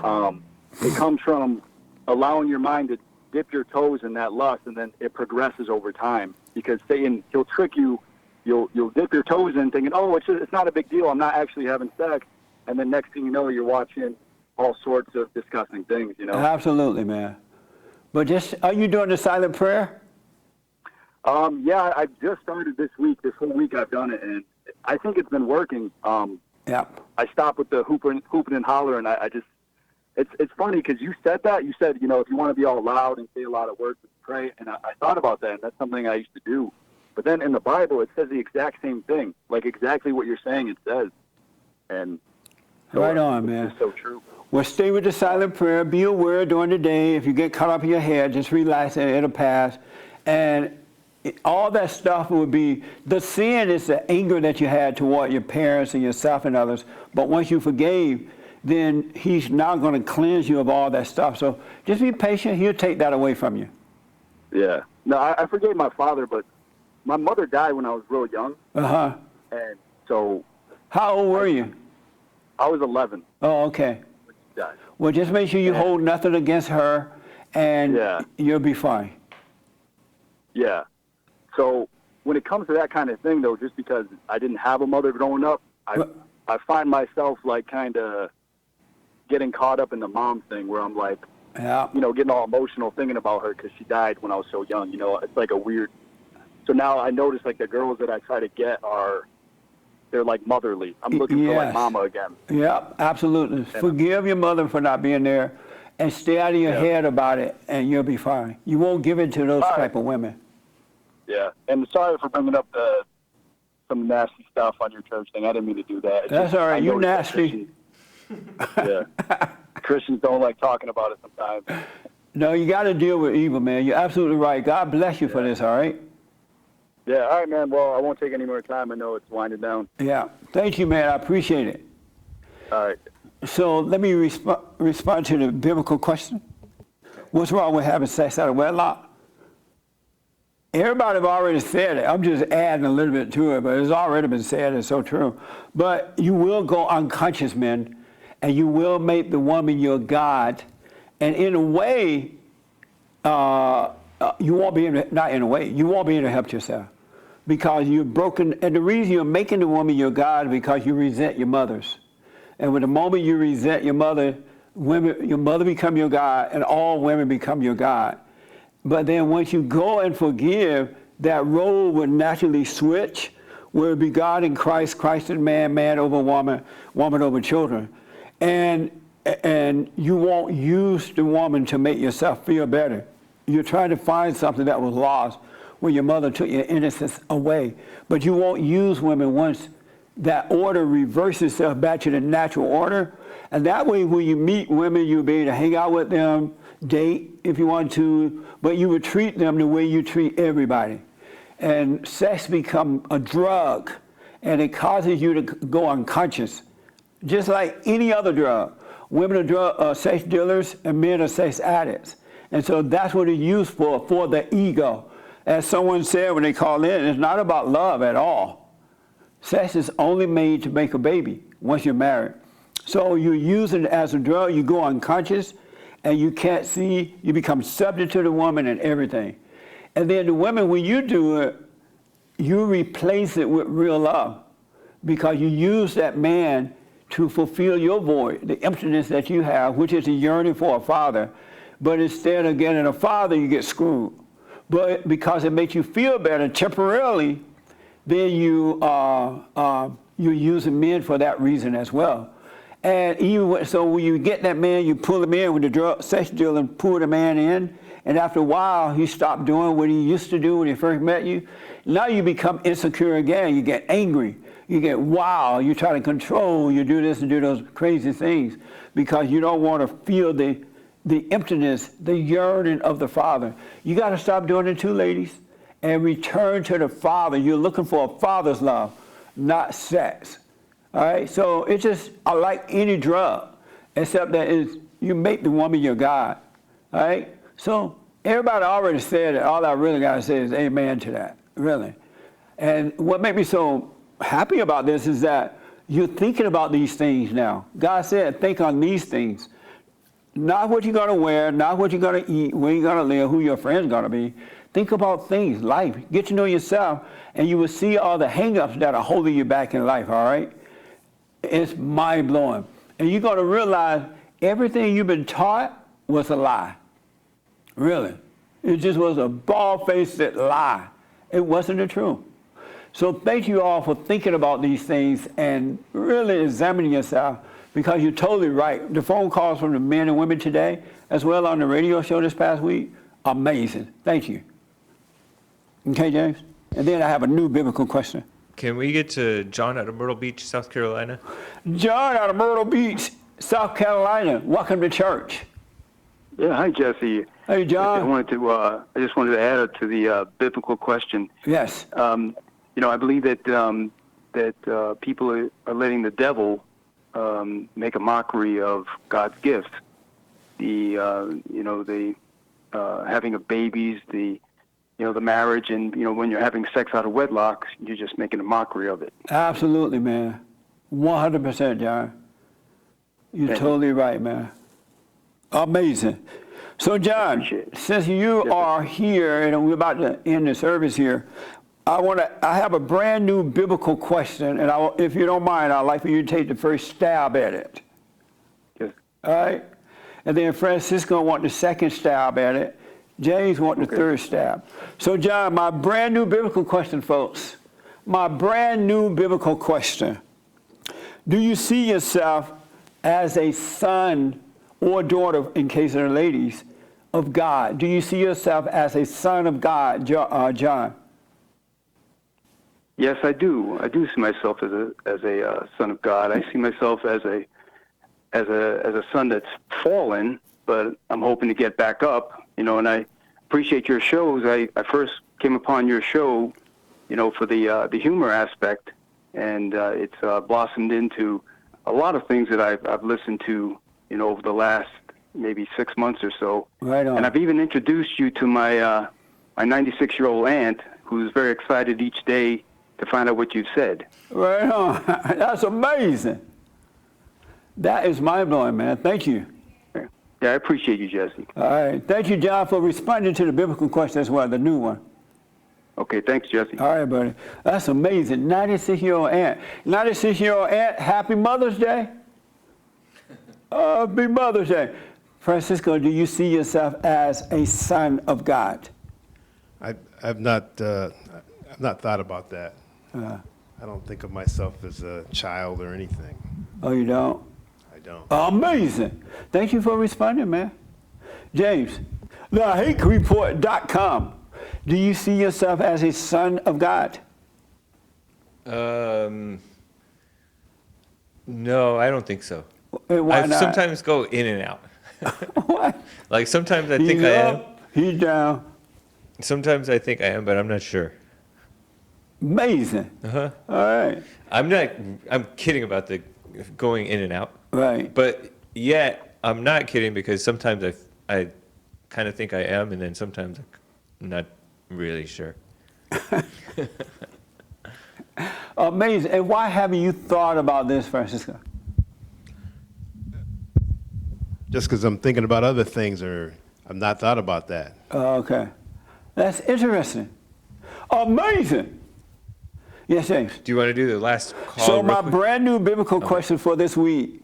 Speaker 12: It comes from allowing your mind to dip your toes in that lust, and then it progresses over time. Because Satan, he'll trick you. You'll dip your toes in, thinking, "Oh, it's not a big deal. I'm not actually having sex," and then next thing you know, you're watching all sorts of disgusting things. You know.
Speaker 2: Absolutely, man. But just, are you doing the silent prayer?
Speaker 12: Yeah, I just started this week. This whole week I've done it, and I think it's been working.
Speaker 2: Yep.
Speaker 12: I stopped with the hooping and hollering. I just, it's funny because you said that. You said, you know, if you want to be all loud and say a lot of words, pray. And I thought about that, and that's something I used to do. But then in the Bible, it says the exact same thing, like exactly what you're saying it says. And so
Speaker 2: right on, man.
Speaker 12: It's so true.
Speaker 2: Well, stay with the silent prayer. Be aware during the day. If you get caught up in your head, just relax and it'll pass. And all that stuff would be, the sin is the anger that you had toward your parents and yourself and others. But once you forgave, then he's now going to cleanse you of all that stuff. So just be patient. He'll take that away from you.
Speaker 12: Yeah. No, I forgave my father, but my mother died when I was real young.
Speaker 2: Uh-huh.
Speaker 12: And so...
Speaker 2: How old were you?
Speaker 12: I was 11.
Speaker 2: Oh, okay.
Speaker 12: When she died.
Speaker 2: Well, just make sure you hold nothing against her, and you'll be fine.
Speaker 12: Yeah. So when it comes to that kind of thing, though, just because I didn't have a mother growing up, I find myself, like, kind of getting caught up in the mom thing where I'm like, you know, getting all emotional thinking about her because she died when I was so young. You know, it's like a weird. So now I notice like the girls that I try to get they're like motherly. I'm looking for like mama again.
Speaker 2: Yeah, absolutely. Forgive your mother for not being there, and stay out of your head about it, and you'll be fine. You won't give in to those type of women.
Speaker 12: Yeah, and sorry for bringing up some nasty stuff on your church thing. I didn't mean to do that.
Speaker 2: That's all right. You're nasty.
Speaker 12: Yeah. Christians don't like talking about it sometimes.
Speaker 2: No, you got to deal with evil, man. You're absolutely right. God bless you for this, all right?
Speaker 12: Yeah, all right, man. Well, I won't take any more time. I know it's winding down.
Speaker 2: Yeah. Thank you, man. I appreciate it.
Speaker 12: All right.
Speaker 2: So let me respond to the biblical question. What's wrong with having sex out of wedlock? Everybody have already said it. I'm just adding a little bit to it, but it's already been said. It's so true. But you will go unconscious, men, and you will make the woman your God. And in a way, you won't be able to, not in a way, you won't be able to help yourself. Because you're broken, and the reason you're making the woman your God is because you resent your mothers. And with the moment you resent your mother, your mother become your God, and all women become your God. But then once you go and forgive, that role will naturally switch, where it be God in Christ, Christ in man, man over woman, woman over children. And you won't use the woman to make yourself feel better. You're trying to find something that was lost when your mother took your innocence away. But you won't use women once that order reverses itself back to the natural order. And that way, when you meet women, you'll be able to hang out with them, date if you want to, but you would treat them the way you treat everybody. And sex become a drug, and it causes you to go unconscious, just like any other drug. Women are sex dealers, and men are sex addicts. And so that's what it's used for the ego. As someone said when they called in, it's not about love at all. Sex is only made to make a baby once you're married. So you use it as a drug, you go unconscious, and you can't see, you become subject to the woman and everything. And then the women, when you do it, you replace it with real love because you use that man to fulfill your void, the emptiness that you have, which is a yearning for a father. But instead of getting a father, you get screwed. But because it makes you feel better temporarily, then you're using men for that reason as well. And even so, when you get that man, you pull him in with the drug sex deal and pull the man in. And after a while, he stopped doing what he used to do when he first met you. Now you become insecure again. You get angry. You get wild. You try to control. You do this and do those crazy things because you don't want to feel the emptiness, the yearning of the Father. You got to stop doing it too, ladies, and return to the Father. You're looking for a father's love, not sex. All right? So it's just like any drug, except that you make the woman your God. All right? So everybody already said it. All I really got to say is amen to that, really. And what makes me so happy about this is that you're thinking about these things now. God said, think on these things. Not what you're going to wear, not what you're going to eat, where you're going to live, who your friend's going to be. Think about things, life. Get to know yourself, and you will see all the hang-ups that are holding you back in life, all right? It's mind-blowing. And you're going to realize everything you've been taught was a lie. Really. It just was a bald-faced lie. It wasn't the truth. So thank you all for thinking about these things and really examining yourself because you're totally right. The phone calls from the men and women today, as well on the radio show this past week, amazing. Thank you. Okay, James? And then I have a new biblical question.
Speaker 5: Can we get to John out of Myrtle Beach, South Carolina?
Speaker 2: John out of Myrtle Beach, South Carolina. Welcome to church.
Speaker 12: Yeah, hi, Jesse.
Speaker 2: Hey, John.
Speaker 12: I just wanted to add to the biblical question.
Speaker 2: Yes.
Speaker 12: I believe that people are letting the devil make a mockery of God's gift. The having of babies, the marriage, and when you're having sex out of wedlock, you're just making a mockery of it.
Speaker 2: Absolutely, man. 100%, John. You're totally right, man. Amazing. So, John, since you are here and we're about to end the service here, I have a brand new biblical question, and if you don't mind, I'd like for you to take the first stab at it.
Speaker 12: Yes.
Speaker 2: All right? And then Francisco want the second stab at it. James want the third stab. So, John, my brand new biblical question, folks. My brand new biblical question. Do you see yourself as a son or daughter, in case of the ladies, of God? Do you see yourself as a son of God, John?
Speaker 12: Yes, I do. I do see myself as a son of God. I see myself as a son that's fallen, but I'm hoping to get back up. And I appreciate your shows. I first came upon your show, for the humor aspect, and it's blossomed into a lot of things that I've listened to, over the last maybe 6 months or so.
Speaker 2: Right on.
Speaker 12: And I've even introduced you to my 96-year-old aunt, who's very excited each day to find out what you've said.
Speaker 2: Right on. That's amazing. That is mind-blowing, man. Thank you.
Speaker 12: Yeah, I appreciate you, Jesse.
Speaker 2: All right. Thank you, John, for responding to the biblical question as well, the new one.
Speaker 12: Okay, thanks, Jesse.
Speaker 2: All right, buddy. That's amazing. 96-year-old aunt. 96-year-old aunt, happy Mother's Day. Happy Mother's Day. Francisco, do you see yourself as a son of God?
Speaker 9: I've not thought about that. I don't think of myself as a child or anything.
Speaker 2: Oh, you don't?
Speaker 9: I don't.
Speaker 2: Amazing. Thank you for responding, man. James, thehakereport.com. Do you see yourself as a son of God?
Speaker 5: No, I don't think so.
Speaker 2: Why
Speaker 5: I
Speaker 2: not?
Speaker 5: sometimes go in and out.
Speaker 2: What?
Speaker 5: Like sometimes I think I am.
Speaker 2: He's down.
Speaker 5: Sometimes I think I am, but I'm not sure.
Speaker 2: Amazing.
Speaker 5: Uh-huh.
Speaker 2: All right.
Speaker 5: I'm kidding about the going in and out.
Speaker 2: Right.
Speaker 5: But yet, I'm not kidding because sometimes I kind of think I am, and then sometimes I'm not really sure.
Speaker 2: Amazing. And why haven't you thought about this, Francisco?
Speaker 9: just because I'm thinking about other things or I've not thought about that.
Speaker 2: Okay. That's interesting. Amazing. Yes, James.
Speaker 5: Do you want to do the last call?
Speaker 2: So
Speaker 5: real
Speaker 2: my
Speaker 5: quick?
Speaker 2: brand new biblical question for this week.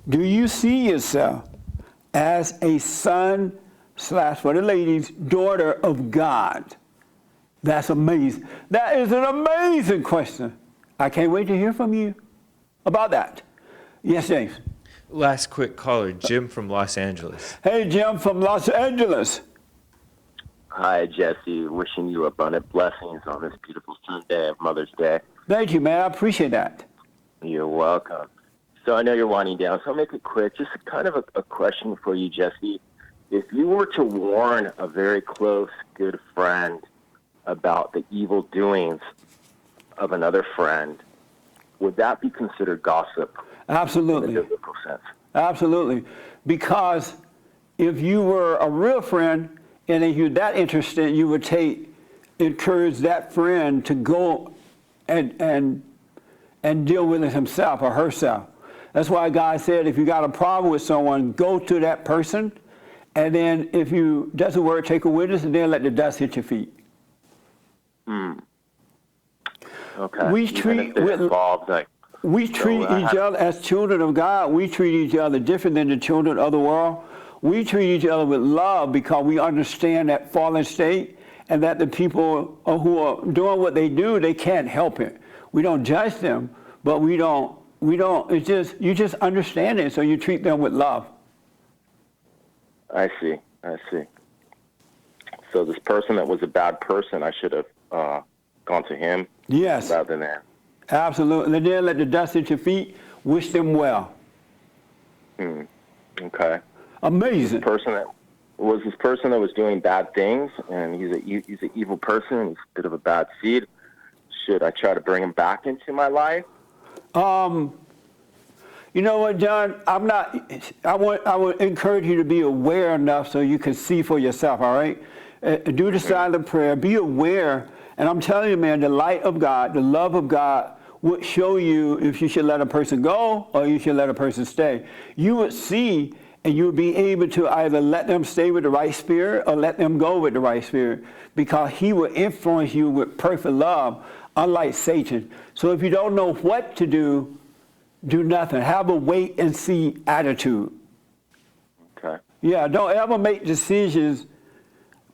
Speaker 2: Do you see yourself as a son / for the ladies, daughter of God? That's amazing. That is an amazing question. I can't wait to hear from you about that. Yes, James.
Speaker 5: Last quick caller, Jim from Los Angeles.
Speaker 2: Hey, Jim from Los Angeles.
Speaker 13: Hi, Jesse. Wishing you abundant blessings on this beautiful Sunday of Mother's Day.
Speaker 2: Thank you, man. I appreciate that.
Speaker 13: You're welcome. So I know you're winding down, so I'll make it quick. Just kind of a question for you, Jesse. If you were to warn a very close, good friend about the evil doings of another friend, would that be considered gossip?
Speaker 2: Absolutely.
Speaker 13: In the biblical sense.
Speaker 2: Absolutely. Because if you were a real friend and if you're that interested, you would encourage that friend to go and deal with it himself or herself. That's why God said if you got a problem with someone, go to that person, and then if you doesn't work, take a witness, and then let the dust hit your feet.
Speaker 13: Okay.
Speaker 2: We
Speaker 13: Even
Speaker 2: treat
Speaker 13: if they're involved, like,
Speaker 2: we treat each other as children of God. We treat each other different than the children of the world. We treat each other with love because we understand that fallen state and that the people who are doing what they do, they can't help it. We don't judge them, but we don't, it's just, you just understand it, so you treat them with love.
Speaker 13: I see. So this person that was a bad person, I should have gone to him.
Speaker 2: Yes.
Speaker 13: Rather than.
Speaker 2: Absolutely. And then let the dust hit your feet. Wish them well.
Speaker 13: Okay.
Speaker 2: Amazing.
Speaker 13: This person that was doing bad things, and he's an evil person. He's a bit of a bad seed. Should I try to bring him back into my life?
Speaker 2: You know what, John? I would encourage you to be aware enough so you can see for yourself, all right? Do the silent prayer. Be aware. And I'm telling you, man, the light of God, the love of God would show you if you should let a person go or you should let a person stay. You would see, and you would be able to either let them stay with the right spirit or let them go with the right spirit, because he will influence you with perfect love, unlike Satan. So if you don't know what to do, do nothing. Have a wait and see attitude.
Speaker 13: Okay.
Speaker 2: Yeah, don't ever make decisions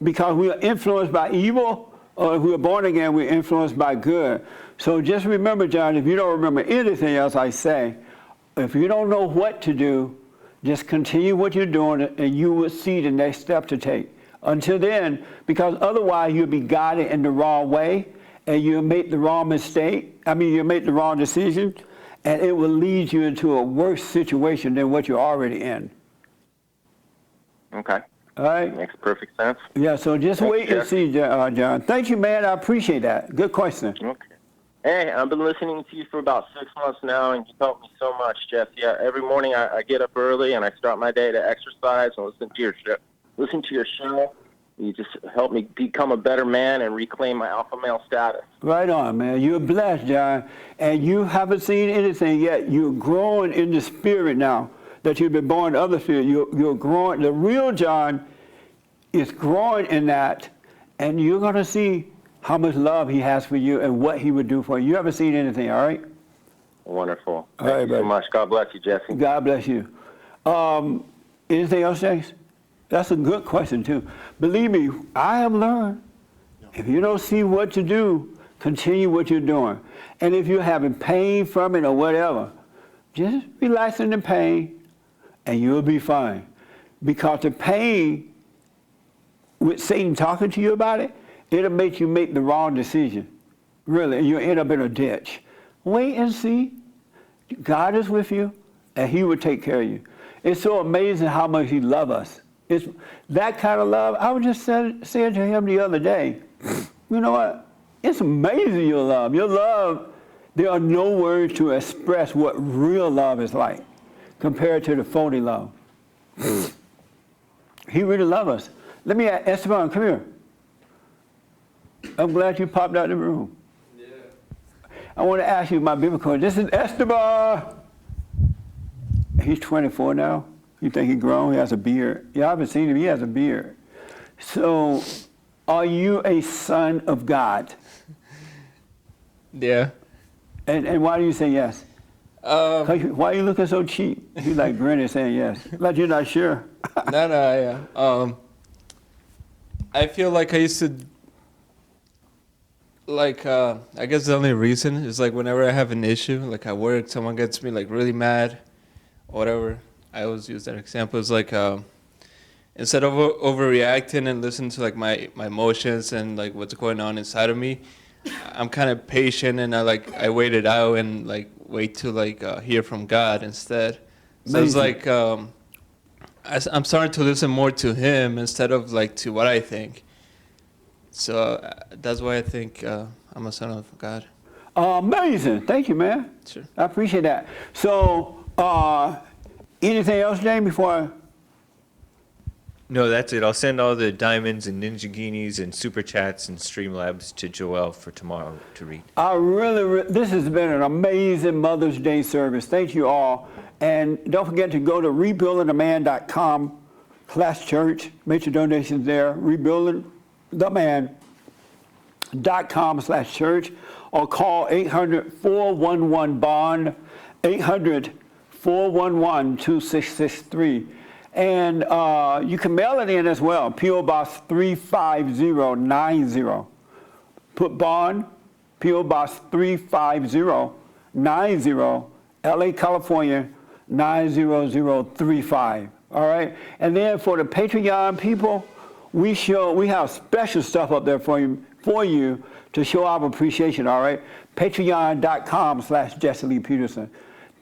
Speaker 2: because we are influenced by evil, or if we are born again, we're influenced by good. So just remember, John, if you don't remember anything else I say, if you don't know what to do, just continue what you're doing and you will see the next step to take. Until then, because otherwise you'll be guided in the wrong way and you'll make the wrong mistake. You'll make the wrong decision, and it will lead you into a worse situation than what you're already in.
Speaker 13: Okay.
Speaker 2: All right?
Speaker 13: Makes perfect sense.
Speaker 2: Yeah, so just
Speaker 13: Thanks,
Speaker 2: wait and
Speaker 13: Jeff.
Speaker 2: see, John. Thank you, man. I appreciate that. Good question.
Speaker 13: Okay. Hey, I've been listening to you for about 6 months now, and you've helped me so much, Jesse. Every morning I get up early and I start my day to exercise and listen to your show. You just help me become a better man and reclaim my alpha male status.
Speaker 2: Right on, man. You're blessed, John. And you haven't seen anything yet. You're growing in the spirit now that you've been born to other spirit. You're growing. The real John is growing in that, and you're going to see how much love he has for you and what he would do for you. You haven't seen anything, all right?
Speaker 13: Wonderful.
Speaker 2: All right,
Speaker 13: Thank you so much. God bless you, Jesse.
Speaker 2: God bless you. Anything else, James? That's a good question, too. Believe me, I have learned, if you don't see what to do, continue what you're doing. And if you're having pain from it or whatever, just relax in the pain and you'll be fine. Because the pain, with Satan talking to you about it, it'll make you make the wrong decision. Really, and you'll end up in a ditch. Wait and see. God is with you, and he will take care of you. It's so amazing how much he loves us. It's that kind of love. I was just saying to him the other day, you know what? It's amazing your love. Your love, there are no words to express what real love is like compared to the phony love. He really loves us. Let me ask Esteban, come here. I'm glad you popped out of the room. Yeah. I want to ask you my biblical. This is Esteban. He's 24 now. You think he grown? He has a beard. Yeah, I haven't seen him. He has a beard. So, are you a son of God?
Speaker 14: Yeah.
Speaker 2: And why do you say yes? Why are you looking so cheap? You like grinning saying yes. Like you're not sure.
Speaker 14: Yeah. I feel like I used to, like, I guess the only reason is like whenever I have an issue, like at work, someone gets me like really mad or whatever. I always use that example. It's like, instead of overreacting and listening to like my emotions and like what's going on inside of me, I'm kind of patient and I wait it out and like wait to like hear from God instead. So it's like I'm starting to listen more to Him instead of like to what I think. So that's why I think I'm a son of God.
Speaker 2: Amazing. Thank you, man.
Speaker 14: Sure.
Speaker 2: I appreciate that. So, anything else, James, before I...
Speaker 5: No, that's it. I'll send all the diamonds and ninjaginis and super chats and Streamlabs to Joel for tomorrow to read.
Speaker 2: This has been an amazing Mother's Day service. Thank you all. And don't forget to go to rebuildingtheman.com/church. Make your donations there. Rebuildingtheman.com/church or call 800-411-BOND, 800-411-2663. And you can mail it in as well, P.O. Box 35090. Put bond, P.O. Box 35090, LA, California, 90035. All right? And then for the Patreon people, we have special stuff up there for you to show our appreciation, all right? Patreon.com/Jesse Lee Peterson.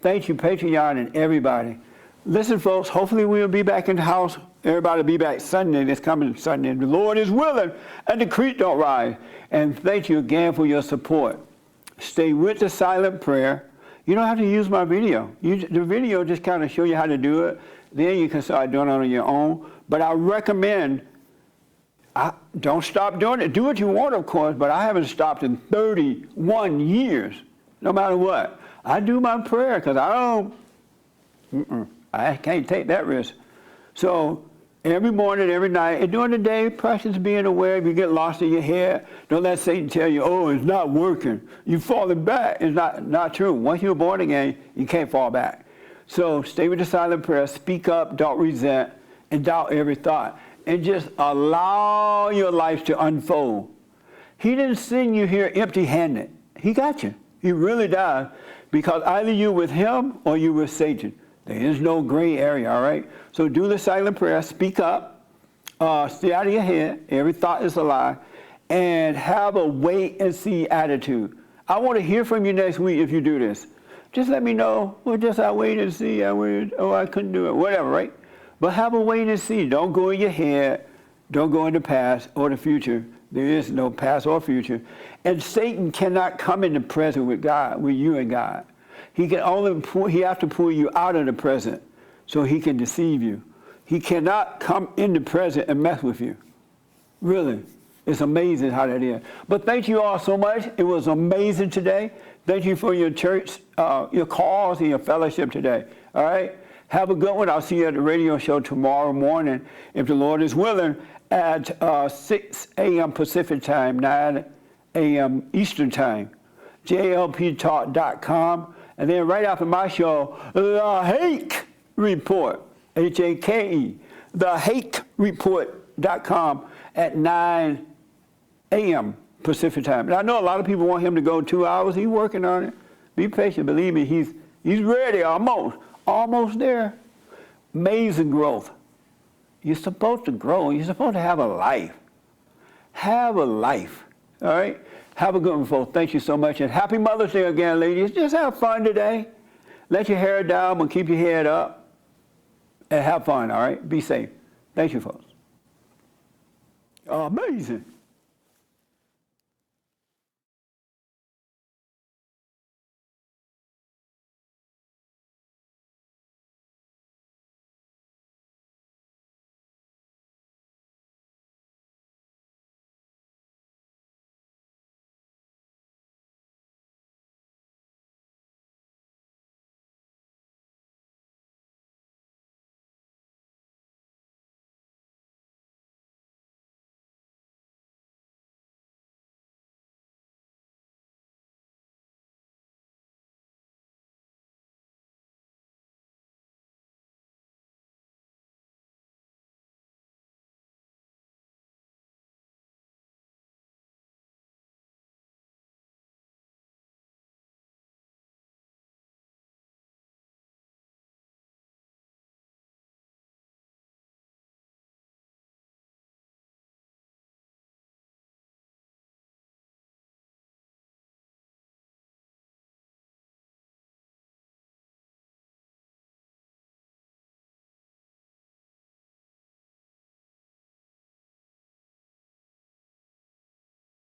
Speaker 2: Thank you, Patreon and everybody. Listen, folks, hopefully we'll be back in the house. Everybody will be back Sunday, this coming Sunday. The Lord is willing, and the creek don't rise. And thank you again for your support. Stay with the silent prayer. You don't have to use my video. The video just kind of show you how to do it. Then you can start doing it on your own. But I recommend, don't stop doing it. Do what you want, of course, but I haven't stopped in 31 years, no matter what. I do my prayer because I can't take that risk. So every morning, every night, and during the day, practice being aware. If you get lost in your head, don't let Satan tell you, oh, it's not working. You're falling back. It's not true. Once you're born again, you can't fall back. So stay with the silent prayer. Speak up, don't resent, and doubt every thought. And just allow your life to unfold. He didn't send you here empty-handed. He got you. He really does. Because either you with him or you with Satan. There is no gray area, all right? So do the silent prayer, speak up, stay out of your head, every thought is a lie, and have a wait and see attitude. I want to hear from you next week if you do this. Just let me know, well, I wait and see, I couldn't do it, whatever, right? But have a wait and see. Don't go in your head, don't go in the past or the future. There is no past or future. And Satan cannot come in the present with God, with you and God. He has to pull you out of the present so he can deceive you. He cannot come in the present and mess with you. Really. It's amazing how that is. But thank you all so much. It was amazing today. Thank you for your church, your calls and your fellowship today. All right? Have a good one. I'll see you at the radio show tomorrow morning, if the Lord is willing, at 6 a.m. Pacific time, 9 a.m. Eastern time. JLPtalk.com. And then right after my show, The Hake Report, H-A-K-E, TheHakeReport.com at 9 a.m. Pacific time. And I know a lot of people want him to go 2 hours. He's working on it. Be patient. Believe me, he's ready, almost there. Amazing growth. You're supposed to grow. You're supposed to have a life. Have a life, all right? Have a good one, folks. Thank you so much. And happy Mother's Day again, ladies. Just have fun today. Let your hair down, but keep your head up. And have fun, all right? Be safe. Thank you, folks. Amazing.